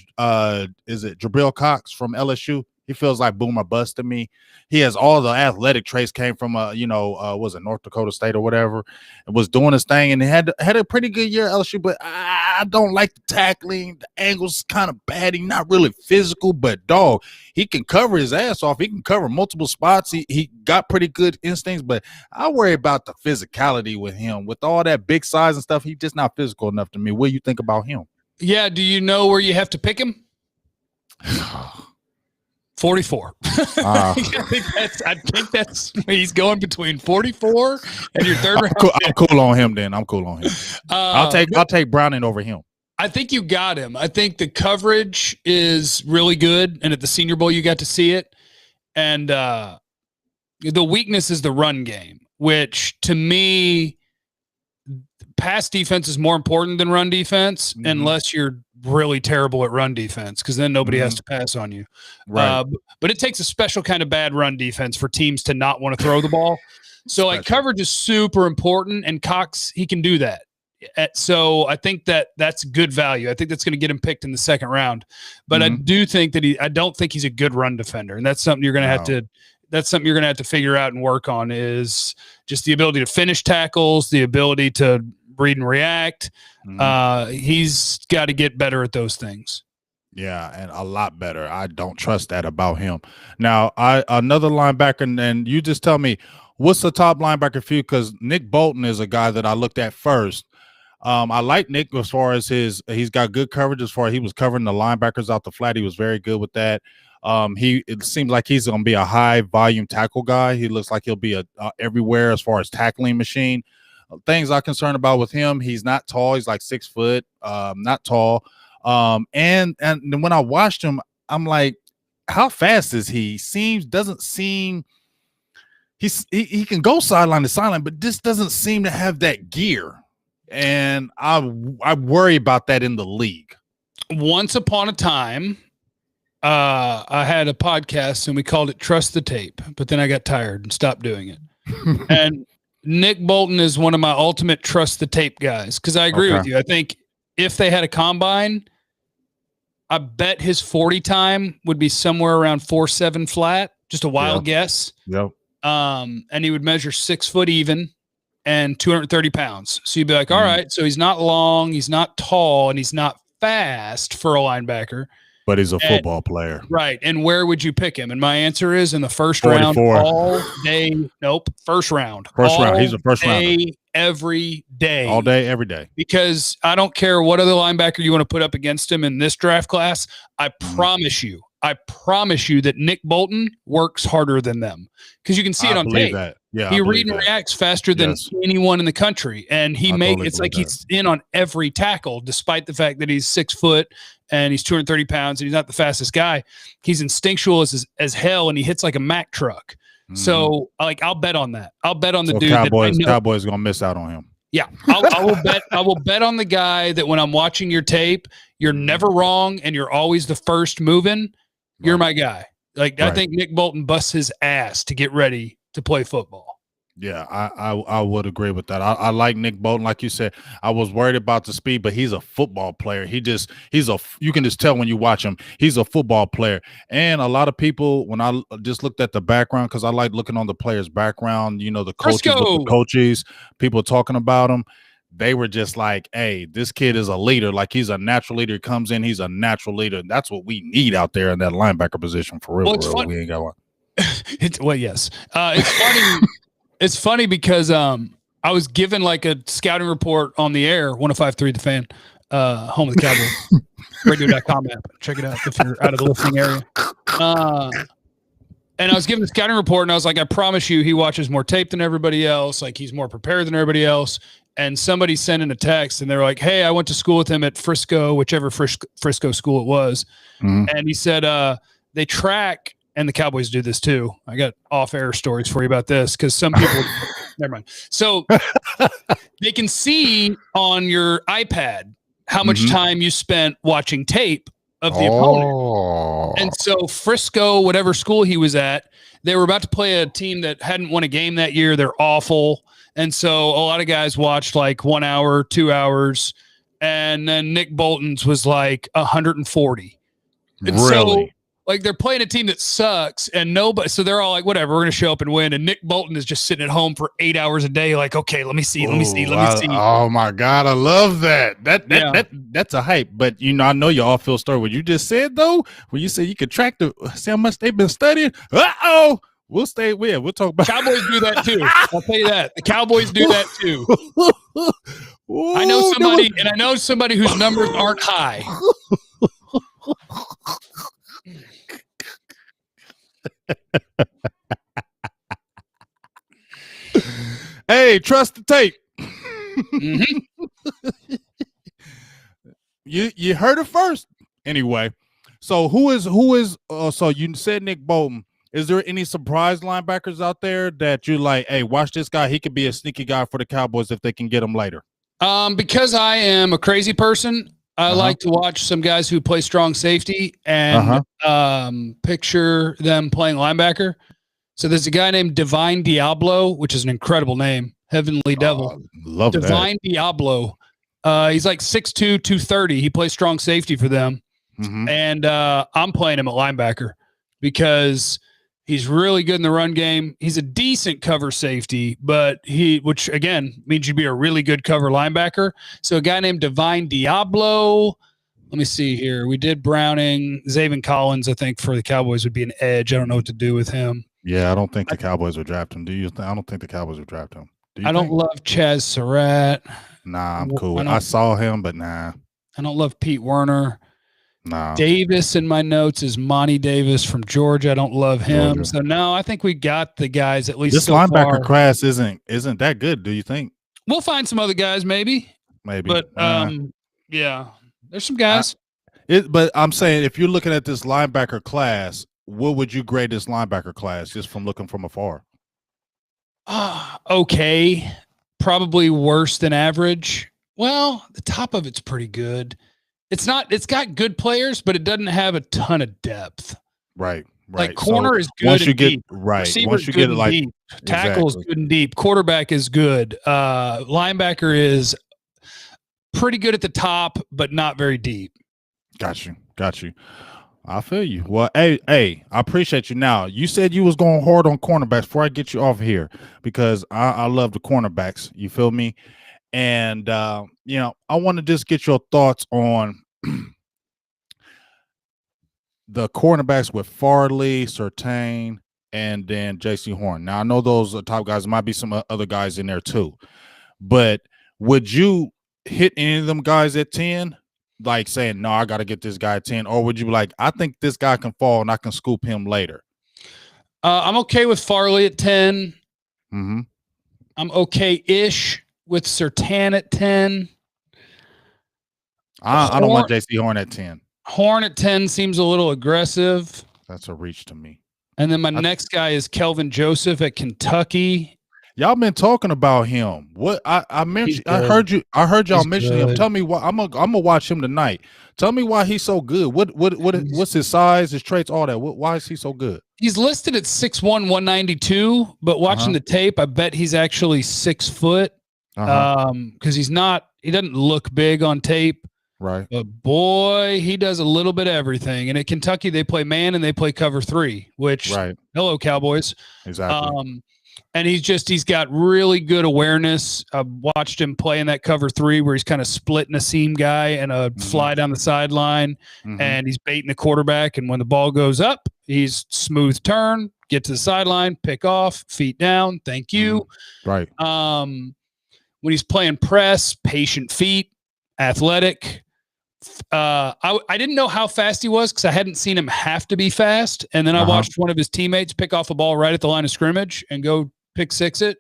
S1: Is it Jabril Cox from LSU? He feels like boom or bust to me. He has all the athletic traits, came from was it North Dakota State or whatever, and was doing his thing, and he had a pretty good year at LSU, but I don't like the tackling. The angle's kind of bad. He's not really physical, but dog, he can cover his ass off. He can cover multiple spots. He got pretty good instincts, but I worry about the physicality with him. With all that big size and stuff, he's just not physical enough to me. What do you think about him?
S2: Yeah, do you know where you have to pick him? 44. I think that's he's going between 44 and your 3rd round.
S1: I'm cool on him then. I'm cool on him. I'll take Browning over him.
S2: I think you got him. I think the coverage is really good, and at the Senior Bowl you got to see it. And the weakness is the run game, which to me, pass defense is more important than run defense, unless you're really terrible at run defense, because then nobody has to pass on you.
S1: Right.
S2: But it takes a special kind of bad run defense for teams to not want to throw the ball. So like coverage is super important, and Cox, he can do that. So I think that's good value. I think that's going to get him picked in the 2nd round. But I do think that I don't think he's a good run defender, and that's something you're going to have to. That's something you're going to have to figure out and work on, is just the ability to finish tackles, the ability to read and react. He's got to get better at those things.
S1: Yeah, and a lot better. I don't trust that about him. Now, another linebacker, and you just tell me, what's the top linebacker for you? Because Nick Bolton is a guy that I looked at first. I like Nick as far as he's got good coverage as far as he was covering the linebackers out the flat. He was very good with that. It seems like he's going to be a high volume tackle guy. He looks like he'll be a everywhere as far as tackling machine. Things I'm concerned about with him, he's not tall. He's like 6 foot, not tall. And when I watched him, I'm like, how fast is he? Doesn't seem he can go sideline to sideline, but this doesn't seem to have that gear. And I worry about that in the league.
S2: Once upon a time, I had a podcast and we called it Trust the Tape, but then I got tired and stopped doing it. And Nick Bolton is one of my ultimate trust the tape guys, because I agree with you. I think if they had a combine, I bet his 40 time would be somewhere around 4.7 flat, just a wild guess.
S1: Yep.
S2: And he would measure 6 foot even and 230 pounds. So you'd be like, all right, so he's not long, he's not tall, and he's not fast for a linebacker.
S1: But he's a football player.
S2: Right. And where would you pick him? And my answer is in the 1st round all day. Nope. 1st round.
S1: First round. He's a first rounder.
S2: Every day.
S1: All day, every day.
S2: Because I don't care what other linebacker you want to put up against him in this draft class. I promise you that Nick Bolton works harder than them. Because you can see it on tape.
S1: That. Yeah,
S2: he reads and reacts faster than anyone in the country. And it's like he's in on every tackle, despite the fact that he's 6 foot and he's 230 pounds and he's not the fastest guy. He's instinctual as hell, and he hits like a Mack truck. So I'll bet on that. I'll bet on the dude.
S1: Cowboys gonna miss out on him.
S2: Yeah, I will bet on the guy that when I'm watching your tape, you're never wrong and you're always the first moving. You're my guy. I think Nick Bolton busts his ass to get ready to play football.
S1: Yeah, I would agree with that. I like Nick Bolton, like you said. I was worried about the speed, but he's a football player. You can just tell when you watch him, he's a football player. And a lot of people, when I just looked at the background, because I like looking on the player's background, the coaches, people talking about him. they were just like, hey, this kid is a leader. Like, he's a natural leader. He comes in, he's a natural leader. That's what we need out there in that linebacker position for real.
S2: Well,
S1: We ain't got one.
S2: Yes. It's funny. It's funny because I was given like a scouting report on the air, 105.3 The Fan, home of the Cowboys, radio.com app. Check it out if you're out of the listening area. And I was given the scouting report, and I was like, I promise you, he watches more tape than everybody else. Like, he's more prepared than everybody else. And somebody sent in a text, and they're like, hey, I went to school with him at Frisco, whichever Frisco school it was. Mm-hmm. And he said they track, and the Cowboys do this too. I got off-air stories for you about this because some people – never mind. So they can see on your iPad how much time you spent watching tape of the opponent. And so Frisco, whatever school he was at, they were about to play a team that hadn't won a game that year. They're awful. And so a lot of guys watched like 1 hour, 2 hours, and then Nick Bolton's was like 140. And
S1: really?
S2: So, like, they're playing a team that sucks, and nobody. So they're all like, "Whatever, we're going to show up and win." And Nick Bolton is just sitting at home for 8 hours a day, like, "Okay, let me see."
S1: Oh my God, I love that. That's a hype. But I know your off-field story. What you just said though, when you said you could track see how much they've been studying. We'll stay with. We'll talk about.
S2: Cowboys do that too. I'll tell you that. The Cowboys do that too. Ooh, I know somebody whose numbers aren't high.
S1: Hey, trust the tape. You heard it first. Anyway, so who is so you said Nick Bolton. Is there any surprise linebackers out there that you like, hey, watch this guy, he could be a sneaky guy for the Cowboys if they can get him later?
S2: Because I am a crazy person, I like to watch some guys who play strong safety and picture them playing linebacker. So there's a guy named Divine Diablo, which is an incredible name. Heavenly Devil.
S1: Love
S2: Divine
S1: that.
S2: Diablo. He's like 6'2", 230. He plays strong safety for them. And I'm playing him at linebacker because he's really good in the run game. He's a decent cover safety, but which again means you'd be a really good cover linebacker. So a guy named Divine Diablo. Let me see here. We did Browning. Zaven Collins, I think, for the Cowboys would be an edge. I don't know what to do with him.
S1: Yeah, I don't think the Cowboys would draft him. I don't think the Cowboys would draft him.
S2: I don't love Chaz Surratt.
S1: Nah, I'm cool. I saw him, but nah.
S2: I don't love Pete Werner.
S1: Nah.
S2: Davis in my notes is Monty Davis from Georgia. I don't love him. Georgia. So no, I think we got the guys at least.
S1: This linebacker class isn't that good, do you think?
S2: We'll find some other guys, maybe.
S1: But
S2: yeah, there's some guys.
S1: But I'm saying if you're looking at this linebacker class, what would you grade this linebacker class just from looking from afar?
S2: Okay, probably worse than average. Well, the top of it's pretty good. It's got good players, but it doesn't have a ton of depth.
S1: Right.
S2: Like corner is good.
S1: Once you get
S2: deep.
S1: right,
S2: Receiver
S1: once you get it like
S2: deep. Tackle is good and deep. Quarterback is good. Linebacker is pretty good at the top, but not very deep.
S1: Got you. I feel you. Well, hey, I appreciate you. Now, you said you was going hard on cornerbacks before I get you off here because I love the cornerbacks. You feel me? And, I want to just get your thoughts on the cornerbacks with Farley, Surtain, and then J.C. Horn. Now, I know those are top guys. There might be some other guys in there too. But would you hit any of them guys at 10? Like saying, no, I got to get this guy at 10? Or would you be like, I think this guy can fall and I can scoop him later?
S2: I'm okay with Farley at 10.
S1: Mm-hmm.
S2: I'm okay-ish with Surtain at 10.
S1: I don't want J.C. Horn at 10.
S2: Horn at 10 seems a little aggressive.
S1: That's a reach to me.
S2: And then my next guy is Kelvin Joseph at Kentucky.
S1: Y'all been talking about him. What I mentioned, I heard y'all mention him. Tell me why. I'm gonna watch him tonight. Tell me why he's so good. What's his size, his traits, all that? Why is he so good?
S2: He's listed at 6'1", 192, but watching the tape, I bet he's actually 6 foot. Because he doesn't look big on tape.
S1: Right.
S2: But boy, he does a little bit of everything. And at Kentucky, they play man and they play cover 3, which hello, Cowboys.
S1: Exactly.
S2: And he's got really good awareness. I watched him play in that cover 3 where he's kind of splitting a seam guy and a fly down the sideline, and he's baiting the quarterback. And when the ball goes up, he's smooth turn, get to the sideline, pick off, feet down. Thank you.
S1: Right.
S2: When he's playing press, patient feet, athletic. I didn't know how fast he was because I hadn't seen him have to be fast. And then I watched one of his teammates pick off a ball right at the line of scrimmage and go pick 6 it.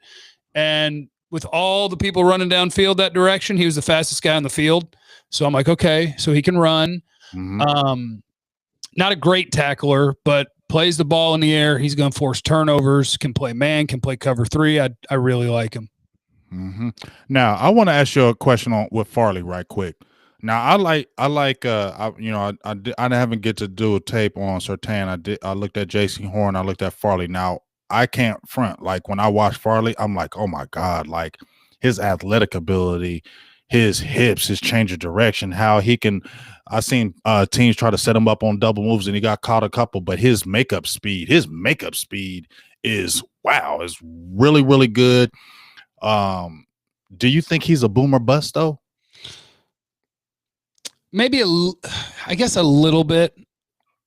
S2: And with all the people running downfield that direction, he was the fastest guy on the field. So I'm like, okay, so he can run. Not a great tackler, but plays the ball in the air. He's going to force turnovers, can play man, can play cover 3. I really like him.
S1: Now, I want to ask you a question with Farley right quick. Now, I haven't get to do a tape on Surtain. I looked at Jason Horn. I looked at Farley. Now, I can't front. Like, when I watch Farley, I'm like, oh my God, like his athletic ability, his hips, his change of direction, how he can. I seen teams try to set him up on double moves and he got caught a couple, but his makeup speed is wow, is really, really good. Do you think he's a boomer bust though?
S2: Maybe I guess a little bit.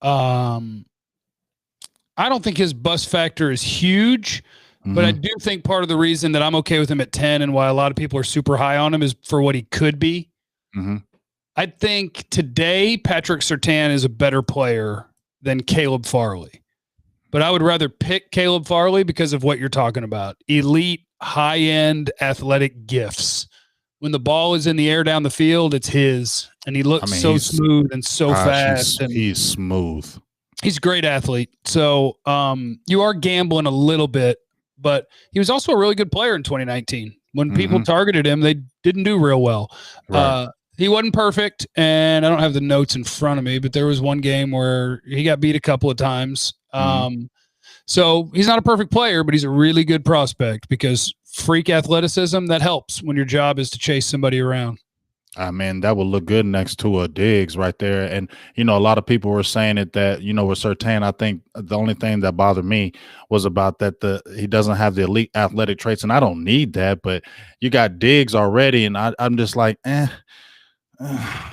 S2: I don't think his bust factor is huge, but I do think part of the reason that I'm okay with him at 10 and why a lot of people are super high on him is for what he could be. I think today Patrick Surtain is a better player than Caleb Farley, but I would rather pick Caleb Farley because of what you're talking about. Elite, high-end athletic gifts. When the ball is in the air down the field, it's his. And he looks so smooth and so fast. And
S1: he's smooth.
S2: He's a great athlete. So you are gambling a little bit, but he was also a really good player in 2019. When people targeted him, they didn't do real well. Right. He wasn't perfect, and I don't have the notes in front of me, but there was one game where he got beat a couple of times. So he's not a perfect player, but he's a really good prospect because freak athleticism, that helps when your job is to chase somebody around.
S1: I mean, that would look good next to a Diggs right there. And, a lot of people were saying it that, with Surtain, I think the only thing that bothered me was about that he doesn't have the elite athletic traits, and I don't need that, but you got Diggs already, and I'm just like, I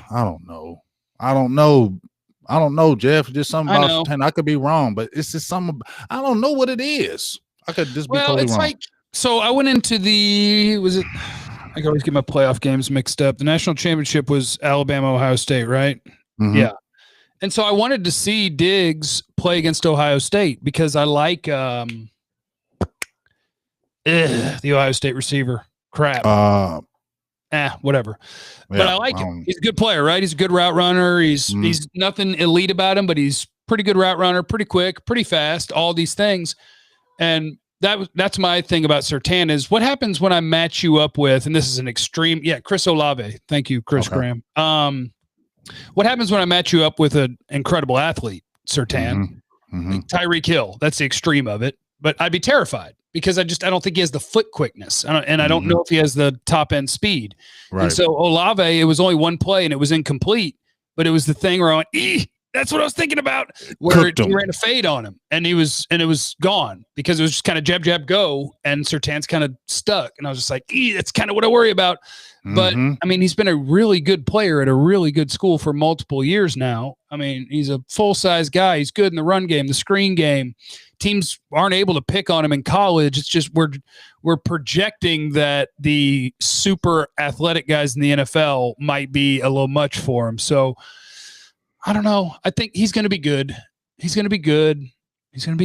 S1: don't know, Jeff. Just something about Surtain. I could be wrong, but it's just something. I don't know what it is. I could just be totally wrong.
S2: So I went into I can always get my playoff games mixed up. The national championship was Alabama, Ohio State, right? Yeah. And so I wanted to see Diggs play against Ohio State because I like the Ohio State receiver. Crap. Whatever. Yeah, but I like him. He's a good player, right? He's a good route runner. He's nothing elite about him, but he's pretty good route runner, pretty quick, pretty fast, all these things. And that's my thing about Surtain is what happens when I match you up with, and this is an extreme. Yeah. Chris Olave. Thank you, Chris Graham. What happens when I match you up with an incredible athlete, Surtain, like Tyreek Hill? That's the extreme of it, but I'd be terrified because I don't think he has the foot quickness, and I don't know if he has the top end speed. Right. And so Olave, it was only one play and it was incomplete, but it was the thing where I went, that's what I was thinking about, where he ran a fade on him and it was gone because it was just kind of jab, jab, go. And Surtain's kind of stuck. And I was just like, that's kind of what I worry about. But I mean, he's been a really good player at a really good school for multiple years now. I mean, he's a full size guy. He's good in the run game, the screen game. Teams aren't able to pick on him in college. It's just, we're projecting that the super athletic guys in the NFL might be a little much for him. So, I don't know. I think he's going to be good. He's going to be good. I'm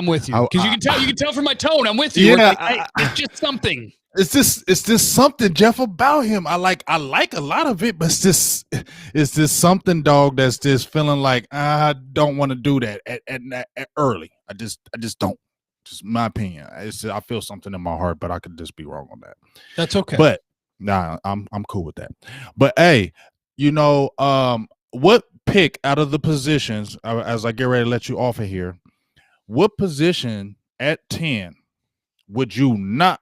S2: with you because you can tell from my tone. I'm with you.
S1: Yeah,
S2: it's just something.
S1: It's just something, Jeff, about him. I like a lot of it, but it's just something, dog. That's just feeling like I don't want to do that at early. I just don't. Just my opinion. I feel something in my heart, but I could just be wrong on that.
S2: That's okay.
S1: But nah, I'm cool with that. But hey. What pick out of the positions, as I get ready to let you off of here, what position at 10 would you not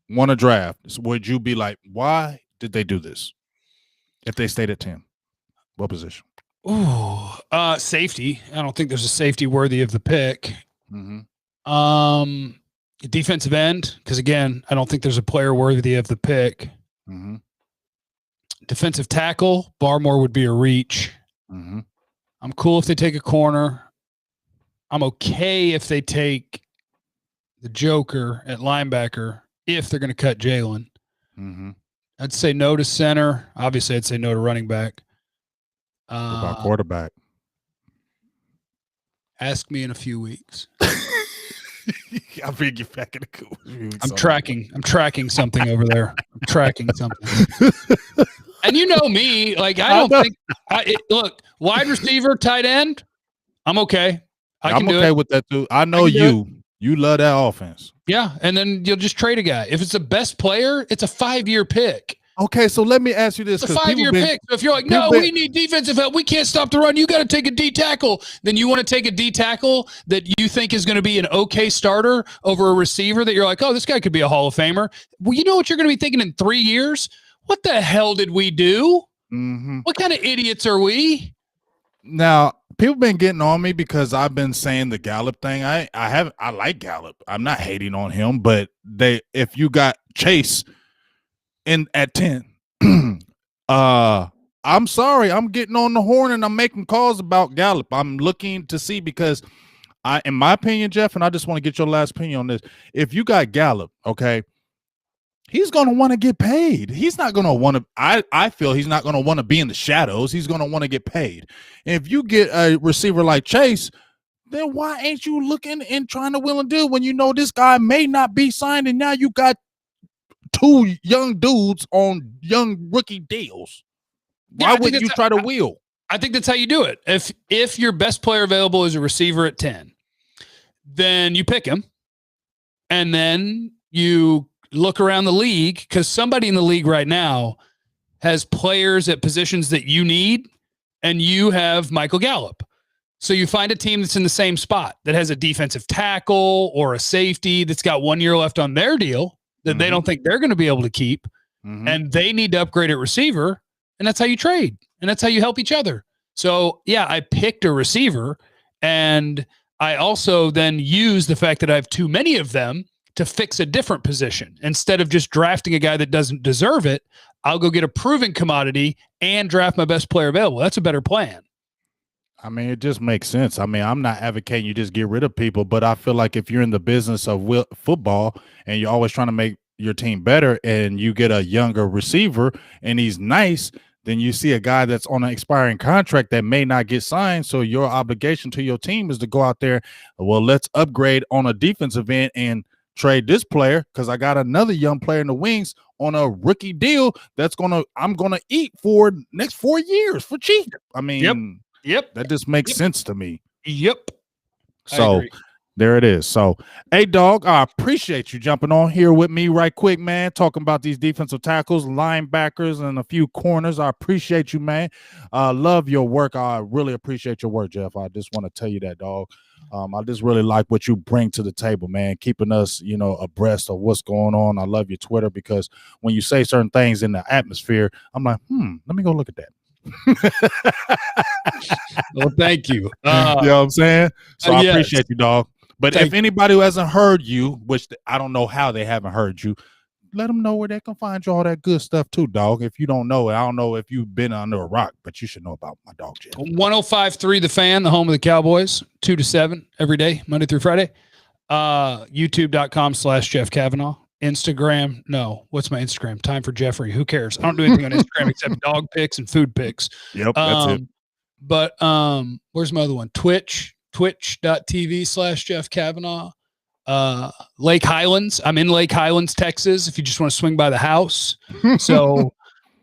S1: want to draft? Would you be like, why did they do this? If they stayed at 10, what position?
S2: Safety. I don't think there's a safety worthy of the pick. Defensive end, because again, I don't think there's a player worthy of the pick.
S1: Mm-hmm.
S2: Defensive tackle, Barmore would be a reach.
S1: Mm-hmm.
S2: I'm cool if they take a corner. I'm okay if they take the Joker at linebacker if they're going to cut Jalen.
S1: Mm-hmm.
S2: I'd say no to center. Obviously, I'd say no to running back.
S1: What about quarterback?
S2: Ask me in a few weeks.
S1: I'll bring you back in a cool.
S2: I'm tracking something over there. I'm tracking something. And you know me, like I don't think. Look, wide receiver, tight end. I'm okay.
S1: I'm okay with that too. I know you. You love that offense.
S2: Yeah, and then you'll just trade a guy. If it's the best player, it's a 5-year pick.
S1: Okay, so let me ask you this.
S2: It's a 5-year pick. So if you're like, no, we need defensive help. We can't stop the run. You got to take a D tackle. Then you want to take a D tackle that you think is going to be an okay starter over a receiver that you're like, oh, this guy could be a Hall of Famer. Well, you know what you're going to be thinking in 3 years? What the hell did we do?
S1: Mm-hmm.
S2: What kind of idiots are we?
S1: Now, people been getting on me because I've been saying the Gallup thing. I like Gallup. I'm not hating on him, but if you got Chase in at 10, I'm sorry, I'm getting on the horn and I'm making calls about Gallup. I'm looking to see because in my opinion, Jeff, and I just want to get your last opinion on this. If you got Gallup, okay, he's going to want to get paid. He's not going to want to, I feel he's not going to want to be in the shadows. He's going to want to get paid. And if you get a receiver like Chase, then why ain't you looking and trying to will and deal when you know this guy may not be signed and now you got 2 young dudes on young rookie deals? Why wouldn't you try to wheel?
S2: I think that's how you do it. If your best player available is a receiver at 10, then you pick him and then you look around the league because somebody in the league right now has players at positions that you need, and you have Michael Gallup. So you find a team that's in the same spot that has a defensive tackle or a safety that's got 1 year left on their deal that they don't think they're going to be able to keep, and they need to upgrade at receiver, and that's how you trade, and that's how you help each other. So, yeah, I picked a receiver, and I also then use the fact that I have too many of them to fix a different position. Instead of just drafting a guy that doesn't deserve it, I'll go get a proven commodity and draft my best player available. That's a better plan.
S1: I mean, it just makes sense. I mean, I'm not advocating you just get rid of people, but I feel like if you're in the business of football and you're always trying to make your team better and you get a younger receiver and he's nice, then you see a guy that's on an expiring contract that may not get signed. So your obligation to your team is to go out there. Well, let's upgrade on a defensive end and trade this player because I got another young player in the wings on a rookie deal I'm gonna eat for next 4 years for cheap. I mean,
S2: yep,
S1: that just makes sense to me.
S2: Yep.
S1: So there it is. So, hey, dog, I appreciate you jumping on here with me right quick, man, talking about these defensive tackles, linebackers, and a few corners. I appreciate you, man. Love your work. I really appreciate your work, Jeff. I just want to tell you that, dog. I just really like what you bring to the table, man, keeping us, abreast of what's going on. I love your Twitter because when you say certain things in the atmosphere, I'm like, let me go look at that.
S2: Well, thank you.
S1: You know what I'm saying? So I appreciate you, dog. But if anybody who hasn't heard you, which I don't know how they haven't heard you, let them know where they can find you all that good stuff too, dog. If you don't know it, I don't know if you've been under a rock, but you should know about my dog, Jeff.
S2: 105.3 The Fan, the home of the Cowboys, 2 to 7 every day, Monday through Friday. YouTube.com/Jeff Cavanaugh. Instagram. No, what's my Instagram? Time for Jeffrey. Who cares? I don't do anything on Instagram except dog pics and food pics.
S1: Yep, that's it.
S2: But where's my other one? Twitch.tv/Jeff Cavanaugh. Lake Highlands. I'm in Lake Highlands, Texas, if you just want to swing by the house. So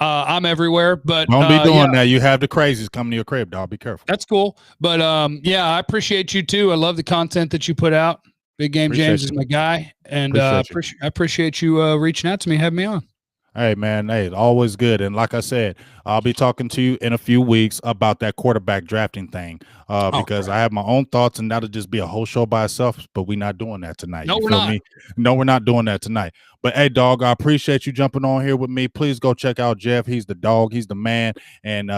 S2: I'm everywhere. But
S1: don't be doing that. You have the crazies coming to your crib, dog. Be careful.
S2: That's cool. But I appreciate you too. I love the content that you put out. Big Game James is my guy. And I appreciate you reaching out to me and having me on.
S1: Hey man, hey, always good. And like I said, I'll be talking to you in a few weeks about that quarterback drafting thing.
S2: Oh,
S1: Because
S2: crap.
S1: I have my own thoughts and that'll just be a whole show by itself. But we're not doing that tonight.
S2: No,
S1: You
S2: we're
S1: feel
S2: not.
S1: me? No, we're not doing that tonight. But hey, dog, I appreciate you jumping on here with me. Please go check out Jeff. He's the dog, he's the man, and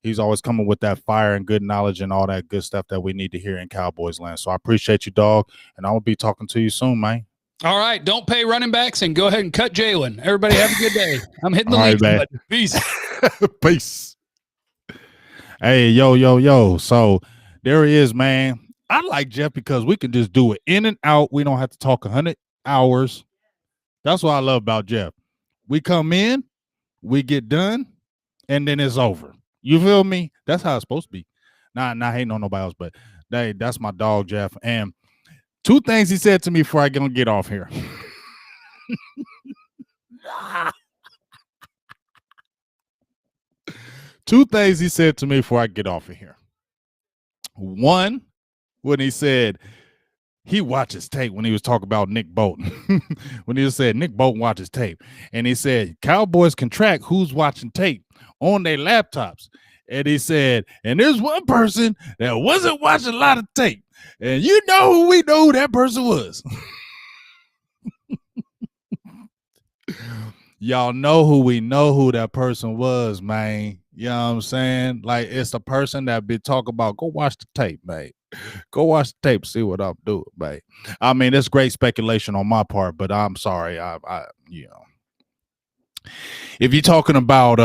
S1: he's always coming with that fire and good knowledge and all that good stuff that we need to hear in Cowboys land. So I appreciate you, dog, and I will be talking to you soon, man.
S2: All right. Don't pay running backs and go ahead and cut Jalen. Everybody have a good day. I'm hitting the
S1: All right,
S2: lead
S1: man.
S2: button. Peace.
S1: Peace. Hey, yo. So there he is, man. I like Jeff because we can just do it in and out. We don't have to talk 100 hours. That's what I love about Jeff. We come in, we get done, and then it's over. You feel me? That's how it's supposed to be. Not hating on nobody else, but that's my dog, Jeff. And two things he said to me before I gonna get off here. Two things he said to me before I get off of here. One, when he said he watches tape when he was talking about Nick Bolton. When he said Nick Bolton watches tape. And he said Cowboys can track who's watching tape on their laptops. And he said, and there's one person that wasn't watching a lot of tape. And you know who we know who that person was. Y'all know who that person was, man. You know what I'm saying? Like, it's the person that be talking about, go watch the tape, man. Go watch the tape, see what I'm doing, man. I mean, it's great speculation on my part, but I'm sorry. If you're talking about,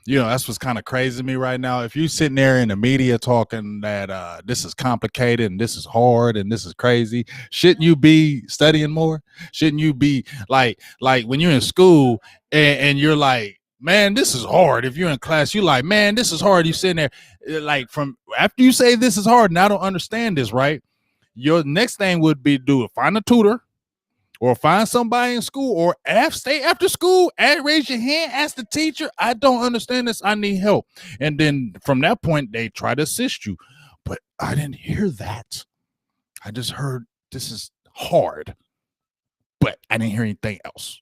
S1: that's what's kind of crazy to me right now. If you're sitting there in the media talking that this is complicated and this is hard and this is crazy, shouldn't you be studying more? Shouldn't you be like when you're in school and you're like, man, this is hard. If you're in class, you're like, man, this is hard. You sitting there like from after you say this is hard and I don't understand this, right? Your next thing would be to find a tutor or find somebody in school or stay after school, raise your hand, ask the teacher, I don't understand this, I need help. And then from that point, they try to assist you. But I didn't hear that. I just heard this is hard, but I didn't hear anything else.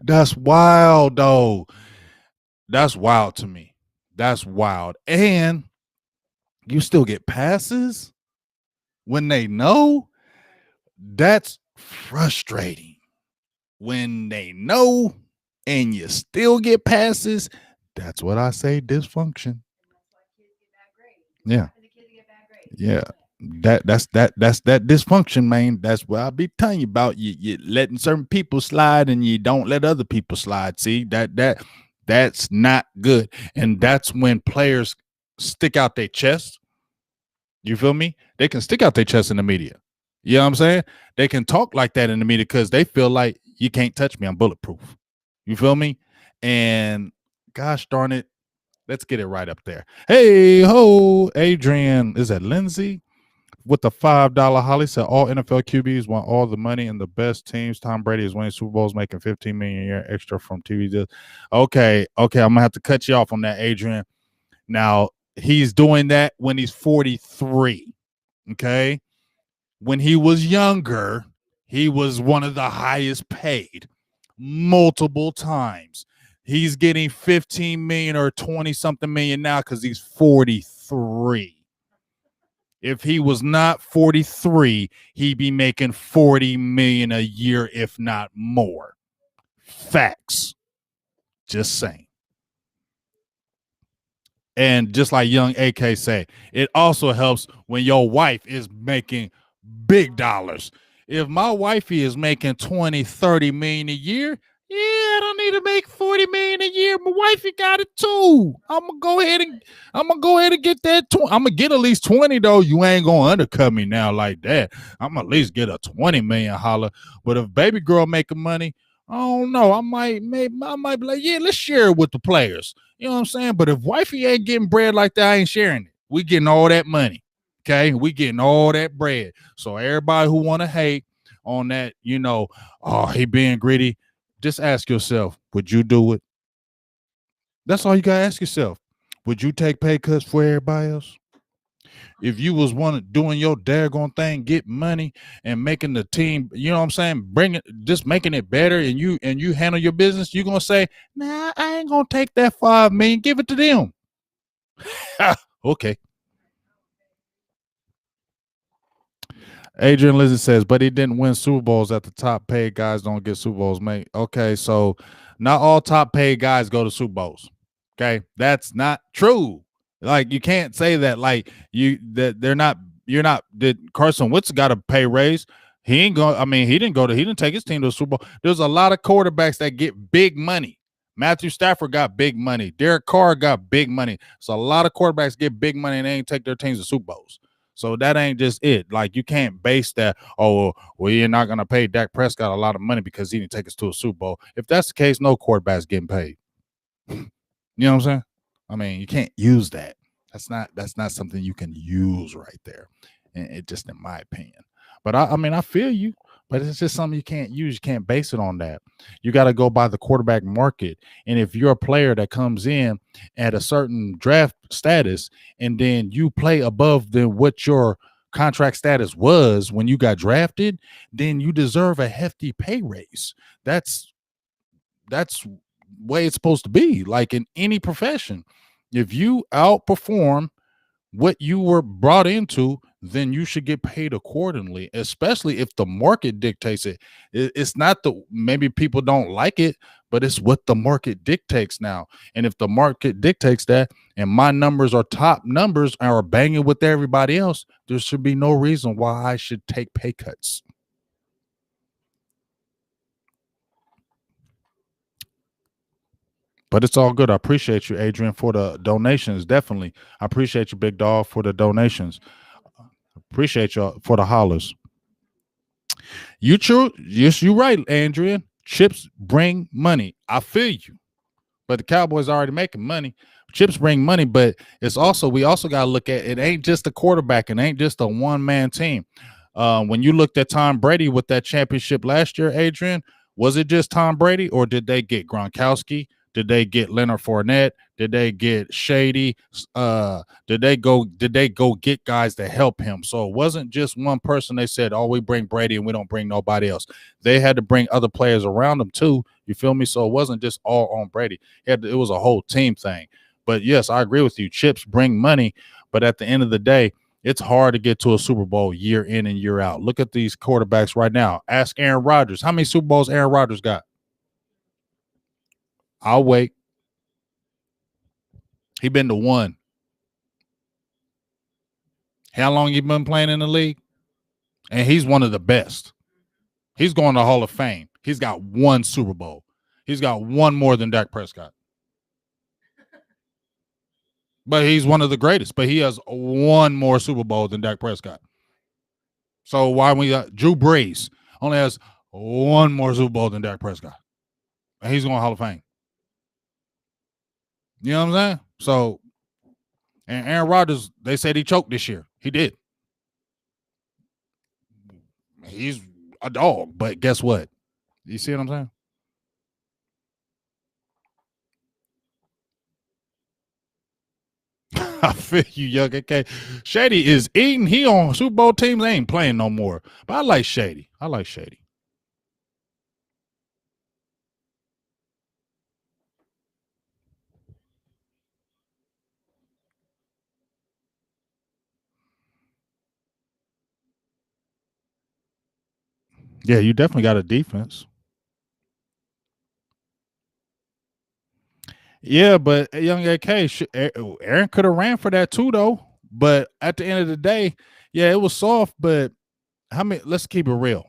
S1: That's wild, though. That's wild to me. That's wild. And you still get passes when they know. That's frustrating. When they know and you still get passes, that's what I say, dysfunction. Yeah. Yeah. That's that dysfunction, man. That's what I be telling you about. You letting certain people slide and you don't let other people slide. See, that's not good. And that's when players stick out their chest. You feel me? They can stick out their chest in the media. You know what I'm saying? They can talk like that in the media because they feel like you can't touch me. I'm bulletproof. You feel me? And gosh darn it, let's get it right up there. Hey ho, Adrian, is that Lindsay? With the $5 Holly said all NFL QBs want all the money and the best teams. Tom Brady is winning Super Bowls, making $15 million a year extra from TV deals. Okay, I'm gonna have to cut you off on that, Adrian. Now he's doing that when he's 43. Okay. When he was younger, he was one of the highest paid multiple times. He's getting 15 million or 20 something million now because he's 43. If he was not 43, he'd be making 40 million a year, if not more. Facts. Just saying. And just like young AK say, it also helps when your wife is making big dollars. If my wifey is making 20, 30 million a year, yeah, I don't need to make 40 million a year. My wifey got it too. I'm gonna go ahead and get that. I'm gonna get at least 20 though. You ain't gonna undercut me now like that. I'm gonna at least get a 20 million holler. But if baby girl making money, I don't know. I might be like, yeah, let's share it with the players. You know what I'm saying? But if wifey ain't getting bread like that, I ain't sharing it. We getting all that money. Okay, we getting all that bread. So everybody who want to hate on that, oh, he being greedy, just ask yourself, would you do it? That's all you got to ask yourself. Would you take pay cuts for everybody else? If you was doing your daggone thing, get money and making the team, you know what I'm saying, bring it, just making it better, and you handle your business, you're gonna say, nah, I ain't gonna take that $5 million, give it to them. Okay. Adrian Lizzie says, but he didn't win Super Bowls. At the top paid guys don't get Super Bowls, mate. Okay, so not all top paid guys go to Super Bowls. Okay, that's not true. Like, you can't say that. Like, they're not. You're not. Did Carson Wentz got a pay raise? He ain't going. I mean, he didn't take his team to a Super Bowl. There's a lot of quarterbacks that get big money. Matthew Stafford got big money. Derek Carr got big money. So a lot of quarterbacks get big money and they ain't take their teams to Super Bowls. So that ain't just it. Like, you can't base that, oh, well, you're not going to pay Dak Prescott a lot of money because he didn't take us to a Super Bowl. If that's the case, no quarterback's getting paid. You know what I'm saying? I mean, you can't use that. That's not something you can use right there. And it just, in my opinion. But I mean, I feel you, but it's just something you can't use. You can't base it on that. You got to go by the quarterback market. And if you're a player that comes in at a certain draft status and then you play above than what your contract status was when you got drafted, then you deserve a hefty pay raise. That's the way it's supposed to be. Like, in any profession, if you outperform what you were brought into, then you should get paid accordingly, especially if the market dictates it. It's not maybe people don't like it, but it's what the market dictates now. And if the market dictates that and my numbers are top numbers and are banging with everybody else, there should be no reason why I should take pay cuts. But it's all good. I appreciate you, Adrian, for the donations. Definitely. I appreciate you, big dog, for the donations. Appreciate you for the hollers. You true. Yes, you're right, Adrian. Chips bring money. I feel you. But the Cowboys are already making money. Chips bring money, but we also got to look at, it ain't just a quarterback. It ain't just a one-man team. When you looked at Tom Brady with that championship last year, Adrian, was it just Tom Brady, or did they get Gronkowski? Did they get Leonard Fournette? Did they get Shady? Did they go get guys to help him? So it wasn't just one person. They said, oh, we bring Brady and we don't bring nobody else. They had to bring other players around them too. You feel me? So it wasn't just all on Brady. It was a whole team thing. But yes, I agree with you. Chips bring money, but at the end of the day, it's hard to get to a Super Bowl year in and year out. Look at these quarterbacks right now. Ask Aaron Rodgers. How many Super Bowls Aaron Rodgers got? I'll wait. He been to one. How long he been playing in the league? And he's one of the best. He's going to the Hall of Fame. He's got one Super Bowl. He's got one more than Dak Prescott. But he's one of the greatest. But he has one more Super Bowl than Dak Prescott. So why we Drew Brees only has one more Super Bowl than Dak Prescott. And he's going to Hall of Fame. You know what I'm saying? So, and Aaron Rodgers, they said he choked this year. He did. He's a dog, but guess what? You see what I'm saying? I feel you, young. Okay, Shady is eating. He on Super Bowl teams. They ain't playing no more. But I like Shady. Yeah, you definitely got a defense. Yeah, but young AK, Aaron could have ran for that too, though. But at the end of the day, yeah, it was soft. But let's keep it real.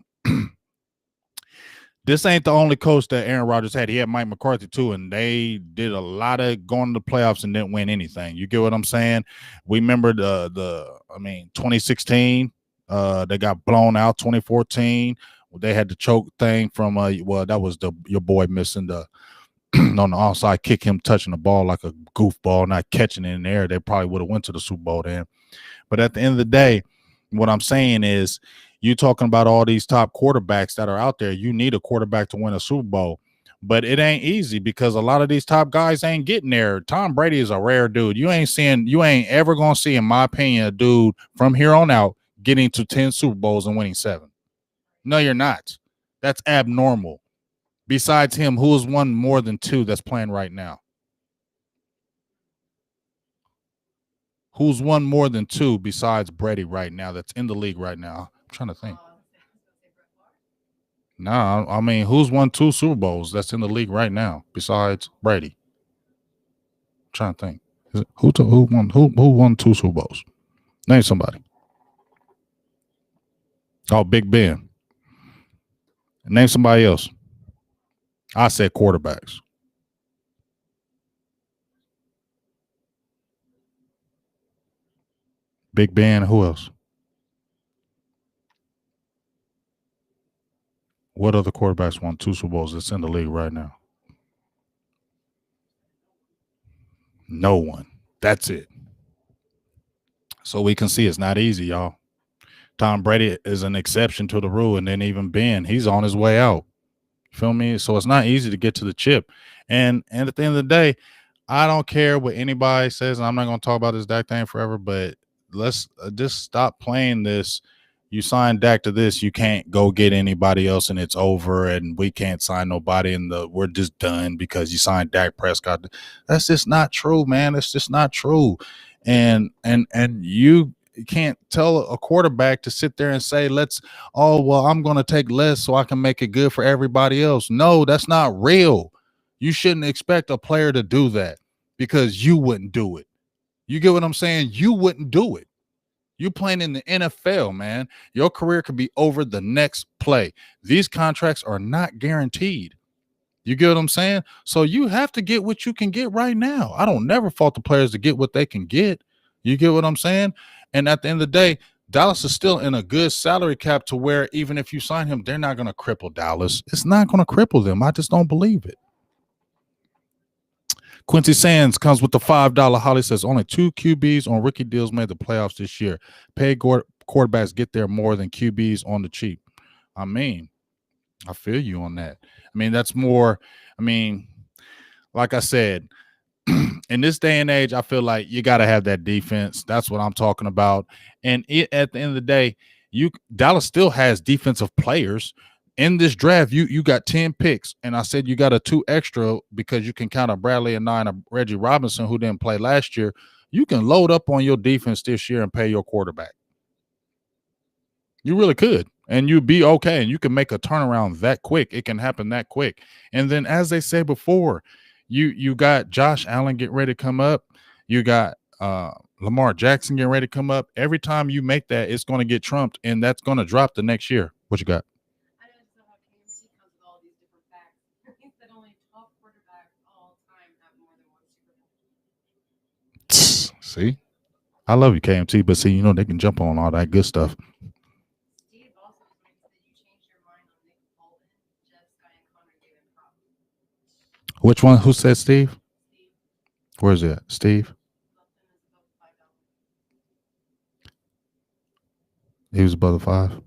S1: This ain't the only coach that Aaron Rodgers had. He had Mike McCarthy too, and they did a lot of going to the playoffs and didn't win anything. You get what I'm saying? We remember 2016, they got blown out. 2014, they had the choke thing from that was your boy missing the on the onside kick, him touching the ball like a goofball, not catching it in the air. They probably would have went to the Super Bowl then. But at the end of the day, what I'm saying is, you talking about all these top quarterbacks that are out there. You need a quarterback to win a Super Bowl. but it ain't easy because a lot of these top guys ain't getting there. Tom Brady is a rare dude. You ain't ever gonna see, in my opinion, a dude from here on out getting to 10 Super Bowls and winning 7. No, you're not. That's abnormal. Besides him, who has won more than 2 that's playing right now? Who's won more than 2 besides Brady right now that's in the league right now? I'm trying to think. No, I mean, who's won 2 Super Bowls that's in the league right now besides Brady? I'm trying to think. Who won 2 Super Bowls? Name somebody. Oh, Big Ben. Name somebody else. I said quarterbacks. Big Ben. Who else? What other quarterbacks won 2 Super Bowls that's in the league right now? No one. That's it. So we can see it's not easy, y'all. Tom Brady is an exception to the rule, and then even Ben, he's on his way out. Feel me? So it's not easy to get to the chip. And at the end of the day, I don't care what anybody says, and I'm not going to talk about this Dak thing forever, but let's just stop playing this. You sign Dak to this, you can't go get anybody else, and it's over, and we can't sign nobody, and we're just done because you signed Dak Prescott. That's just not true, man. It's just not true. And you can't tell a quarterback to sit there and say, I'm going to take less so I can make it good for everybody else. No, that's not real. You shouldn't expect a player to do that because you wouldn't do it. You get what I'm saying? You wouldn't do it. You're playing in the NFL, man. Your career could be over the next play. These contracts are not guaranteed. You get what I'm saying? So you have to get what you can get right now. I don't never fault the players to get what they can get. You get what I'm saying? And at the end of the day, Dallas is still in a good salary cap to where even if you sign him, they're not going to cripple Dallas. It's not going to cripple them. I just don't believe it. Quincy Sands comes with the $5 Holly says only 2 QBs on rookie deals made the playoffs this year. Paid quarterbacks get there more than QBs on the cheap. I mean, I feel you on that. I mean, that's more. I mean, like I said, in this day and age, I feel like you got to have that defense. That's what I'm talking about. And at the end of the day, Dallas still has defensive players. In this draft, you got 10 picks, and I said you got a 2 extra because you can count a Bradley and 9 a Reggie Robinson who didn't play last year. You can load up on your defense this year and pay your quarterback. You really could, and you'd be okay, and you can make a turnaround that quick. It can happen that quick. And then, as they said before, you got Josh Allen getting ready to come up. You got Lamar Jackson getting ready to come up. Every time you make that, it's going to get trumped, and that's going to drop the next year. What you got? See, I love you, KMT, but see, they can jump on all that good stuff. Which one? Who said Steve? Where's it? Steve? He was above the 5.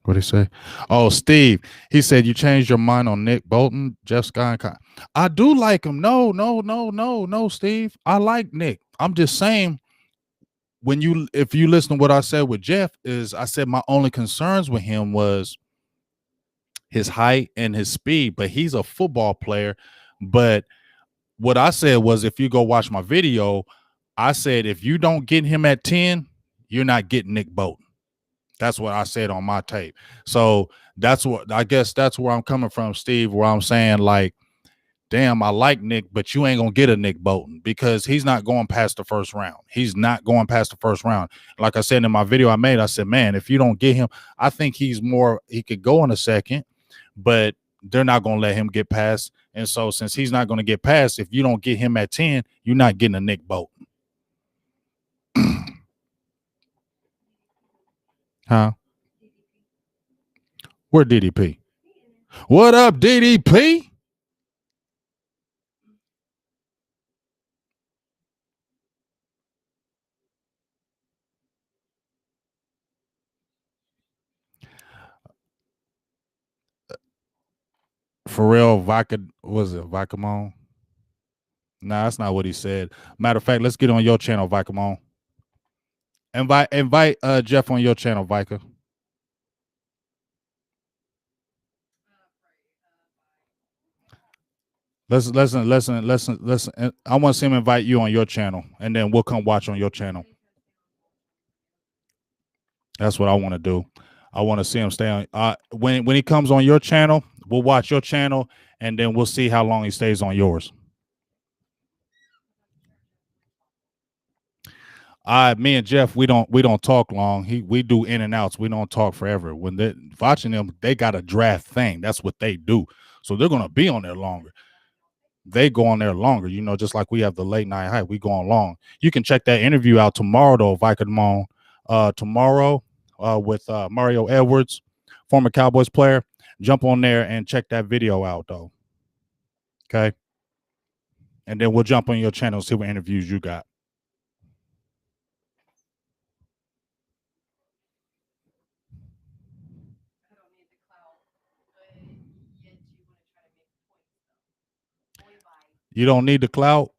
S1: What did he say? Oh, Steve. He said you changed your mind on Nick Bolton, Jeff Sky. I do like him. No, Steve. I like Nick. I'm just saying, if you listen to what I said with Jeff, is I said my only concerns with him was his height and his speed, but he's a football player. But what I said was, if you go watch my video, I said if you don't get him at 10, you're not getting Nick Bolton. That's what I said on my tape. So that's what I guess that's where I'm coming from, Steve, where I'm saying, like, damn, I like Nick, but you ain't going to get a Nick Bolton because he's not going past the first round. He's not going past the first round. Like I said in my video I made, I said, man, if you don't get him, I think he could go in a second, but they're not going to let him get past. And so since he's not going to get past, if you don't get him at 10, you're not getting a Nick Bolton. Huh? Where DDP? What up, DDP? for real, was it Vicamon? Nah, that's not what he said. Matter of fact, let's get on your channel, Vicamon. Invite Jeff on your channel, Vika. Listen. I want to see him invite you on your channel, and then we'll come watch on your channel. That's what I want to do. I want to see him stay on. When he comes on your channel, we'll watch your channel, and then we'll see how long he stays on yours. Me and Jeff, we don't talk long. We do in and outs. We don't talk forever. When they're watching them, they got a draft thing. That's what they do. So they're gonna be on there longer. They go on there longer, just like we have the late night hype. We go on long. You can check that interview out tomorrow, though, Vicamon. Tomorrow, with Mario Edwards, former Cowboys player. Jump on there and check that video out, though. Okay. And then we'll jump on your channel and see what interviews you got. You don't need the clout.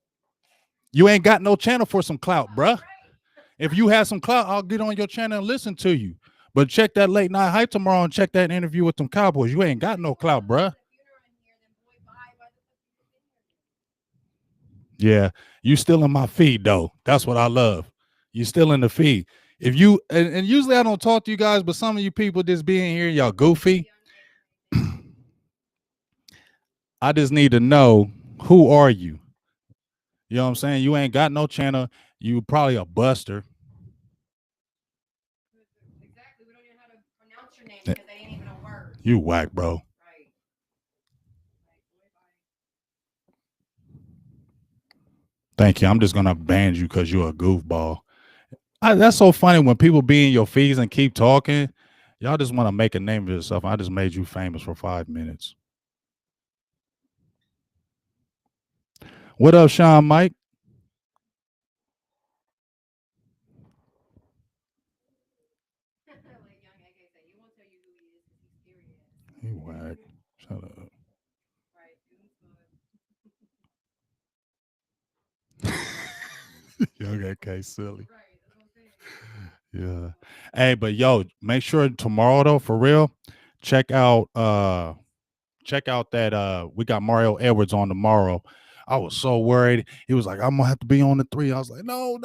S1: You ain't got no channel for some clout, bruh. If you have some clout, I'll get on your channel and listen to you. But check that late night hype tomorrow and check that interview with them Cowboys. You ain't got no clout, bruh. Yeah, you still in my feed, though. That's what I love. You still in the feed. If you and usually I don't talk to you guys, but some of you people just being here, y'all goofy. I just need to know, who are you? You know what I'm saying? You ain't got no channel. You probably a buster.
S3: Exactly. We don't even know how to pronounce your name because they ain't even a word.
S1: You whack, bro.
S3: Right.
S1: Thank you. I'm just gonna ban you because you're a goofball. That's so funny when people be in your feeds and keep talking. Y'all just want to make a name for yourself. I just made you famous for 5 minutes. What up, Sean Mike? You whack. Shut up. Young AK silly. Yeah. Hey, but yo, make sure tomorrow though, for real, check out that we got Mario Edwards on tomorrow. I was so worried. He was like, I'm gonna have to be on the 3. I was like, no,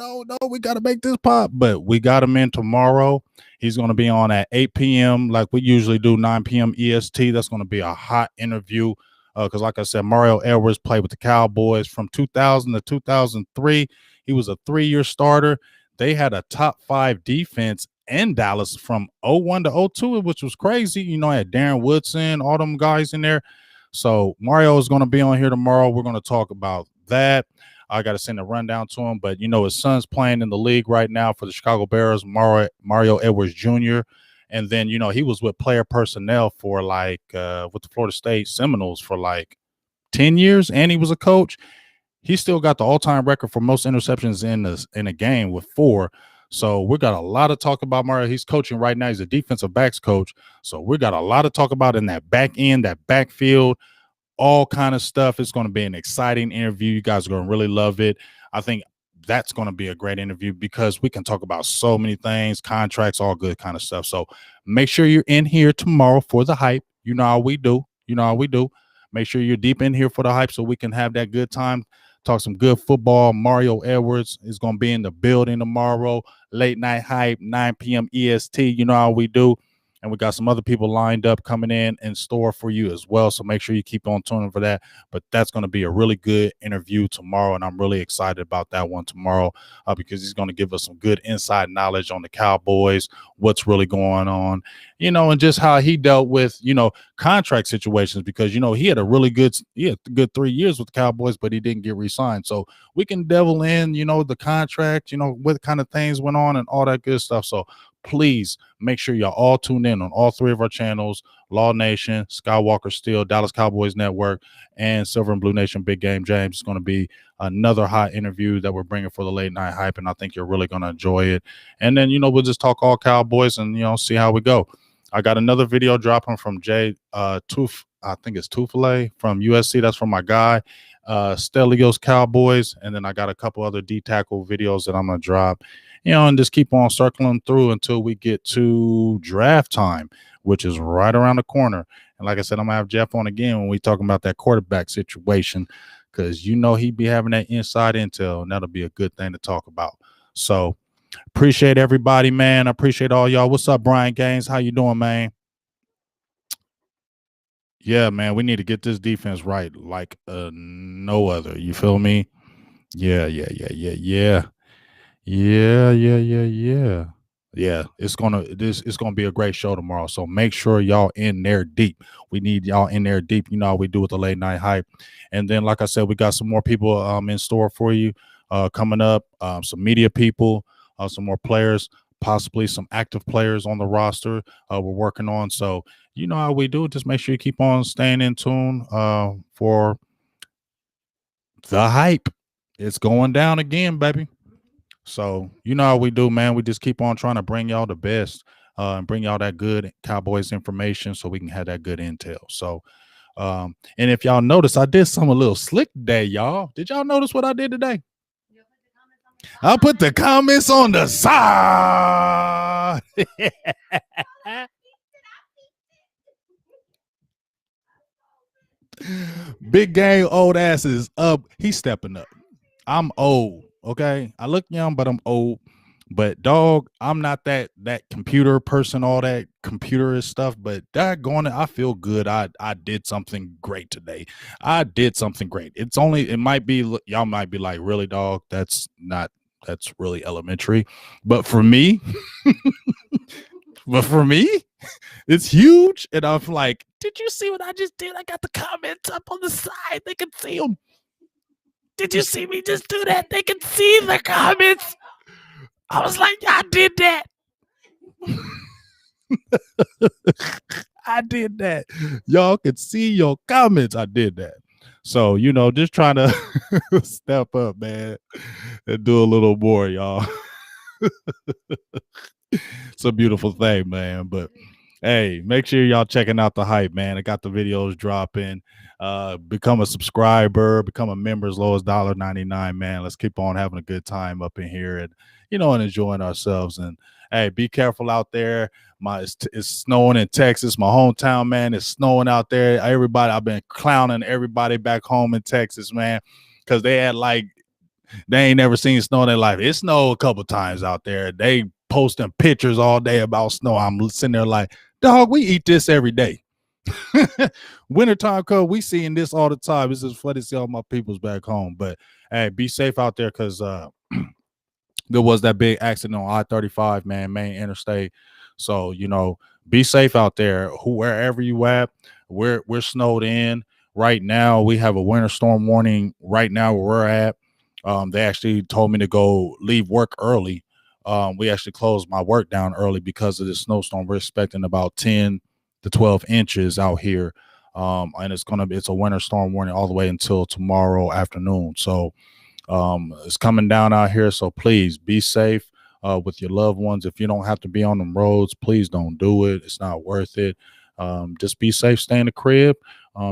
S1: we gotta make this pop. But we got him in tomorrow. He's gonna be on at 8 p.m. like we usually do, 9 p.m. EST. That's gonna be a hot interview. Because like I said, Mario Edwards played with the Cowboys from 2000 to 2003. He was a 3-year starter. They had a top 5 defense in Dallas from 01 to 02, which was crazy. I had Darren Woodson, all them guys in there. So Mario is going to be on here tomorrow. We're going to talk about that. I got to send a rundown to him, but his son's playing in the league right now for the Chicago Bears, Mario Edwards Jr. And then, he was with player personnel for with the Florida State Seminoles for 10 years, and he was a coach. He still got the all-time record for most interceptions in a game with 4. So we got a lot of talk about Mario. He's coaching right now. He's a defensive backs coach. So we got a lot to talk about in that back end, that backfield, all kind of stuff. It's going to be an exciting interview. You guys are going to really love it. I think that's going to be a great interview because we can talk about so many things, contracts, all good kind of stuff. So make sure you're in here tomorrow for the hype. You know how we do. Make sure you're deep in here for the hype so we can have that good time. Talk some good football. Mario Edwards is going to be in the building tomorrow. Late night hype, 9 p.m. EST. You know how we do. And we got some other people lined up coming in store for you as well. So make sure you keep on tuning for that. But that's going to be a really good interview tomorrow. And I'm really excited about that one tomorrow because he's going to give us some good inside knowledge on the Cowboys, what's really going on, and just how he dealt with, contract situations because, he had a really good 3 years with the Cowboys, but he didn't get re-signed. So we can devil in, the contract, what kind of things went on and all that good stuff. So please make sure y'all all tune in on all 3 of our channels: Law Nation, Skywalker Steel, Dallas Cowboys Network, and Silver and Blue Nation Big Game James. It's going to be another hot interview that we're bringing for the late night hype, and I think you're really going to enjoy it. And then, we'll just talk all Cowboys and, see how we go. I got another video dropping from Jay Toof. I think it's Tufele from USC. That's from my guy. Stelios Cowboys, and then I got a couple other D tackle videos that I'm gonna drop, and just keep on circling through until we get to draft time, which is right around the corner. And like I said, I'm gonna have Jeff on again when we talking about that quarterback situation, because he'd be having that inside intel, and that'll be a good thing to talk about. So appreciate everybody, man. I appreciate all y'all. What's up, Brian Gaines? How you doing, man? Yeah, man, we need to get this defense right like no other. You feel me? Yeah. Yeah, it's gonna be a great show tomorrow. So make sure y'all in there deep. We need y'all in there deep. You know how we do with the late night hype. And then, like I said, we got some more people in store for you coming up. Some media people, some more players, possibly some active players on the roster we're working on. So you know how we do. Just make sure you keep on staying in tune for the hype. It's going down again, baby. So you know how we do, man. We just keep on trying to bring y'all the best and bring y'all that good Cowboys information so we can have that good intel. So and if y'all notice, I did something a little slick today, y'all. Did y'all notice what I did today? I put the comments on the side. Big game old ass is up. He's stepping up. I'm old. Okay. I look young, but I'm old. But dog, I'm not that computer person, all that computer stuff. But daggone it, I feel good. I did something great today. I did something great. It might be, y'all might be like, really, dog? That's really elementary. But for me, it's huge. And I'm like, did you see what I just did? I got the comments up on the side. They can see them. Did you see me just do that? They can see the comments. I was like, I did that. I did that. Y'all can see your comments. I did that. So, just trying to step up, man, and do a little more, y'all. It's a beautiful thing, man. But hey, make sure y'all checking out the hype, man. I got the videos dropping. Become a subscriber, become a member as low as $1.99, man. Let's keep on having a good time up in here and enjoying ourselves. And hey, be careful out there. It's snowing in Texas, my hometown, man. It's snowing out there. I've been clowning everybody back home in Texas, man, because they ain't never seen snow in their life. It snowed a couple times out there. They posting pictures all day about snow. I'm sitting there like, dog, we eat this every day. Wintertime come, we seeing this all the time. It's just funny to see all my peoples back home. But hey, be safe out there, because there was that big accident on I-35, man, main interstate. So be safe out there. Wherever you at, we're snowed in right now. We have a winter storm warning right now where we're at. They actually told me to leave work early. We actually closed my work down early because of the snowstorm. We're expecting about 10 to 12 inches out here. And it's a winter storm warning all the way until tomorrow afternoon. So it's coming down out here. So please be safe with your loved ones. If you don't have to be on them roads, please don't do it. It's not worth it. Just be safe, stay in the crib,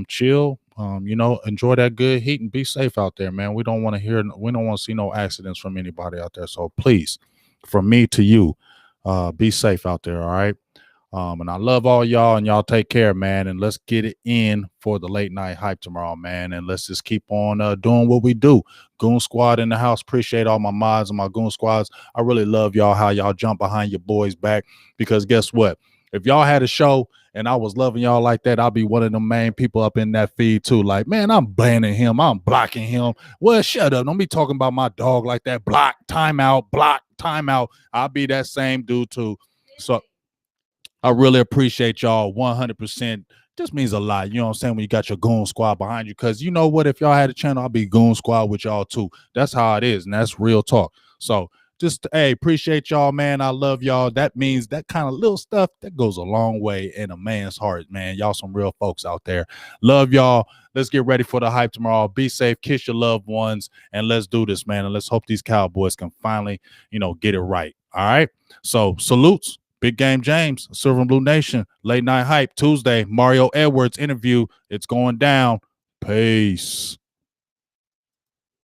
S1: chill, enjoy that good heat, and be safe out there, man. We don't want to see no accidents from anybody out there. So please, from me to you, be safe out there. All right. And I love all y'all, and y'all take care, man. And let's get it in for the late night hype tomorrow, man. And let's just keep on doing what we do. Goon Squad in the house. Appreciate all my mods and my Goon Squads. I really love y'all, how y'all jump behind your boys back, because guess what? If y'all had a show and I was loving y'all like that, I'll be one of the main people up in that feed too. Like, man, I'm banning him. I'm blocking him. Well, shut up. Don't be talking about my dog like that. Block, timeout, block, timeout. I'll be that same dude too. So I really appreciate y'all 100%. Just means a lot. You know what I'm saying? When you got your Goon Squad behind you. Because you know what? If y'all had a channel, I'll be Goon Squad with y'all too. That's how it is. And that's real talk. So just, hey, appreciate y'all, man. I love y'all. That means that kind of little stuff that goes a long way in a man's heart, man. Y'all some real folks out there. Love y'all. Let's get ready for the hype tomorrow. Be safe. Kiss your loved ones. And let's do this, man. And let's hope these Cowboys can finally, get it right. All right. So salutes. Big Game James, Silver and Blue Nation, Late Night Hype, Tuesday, Mario Edwards interview. It's going down. Peace.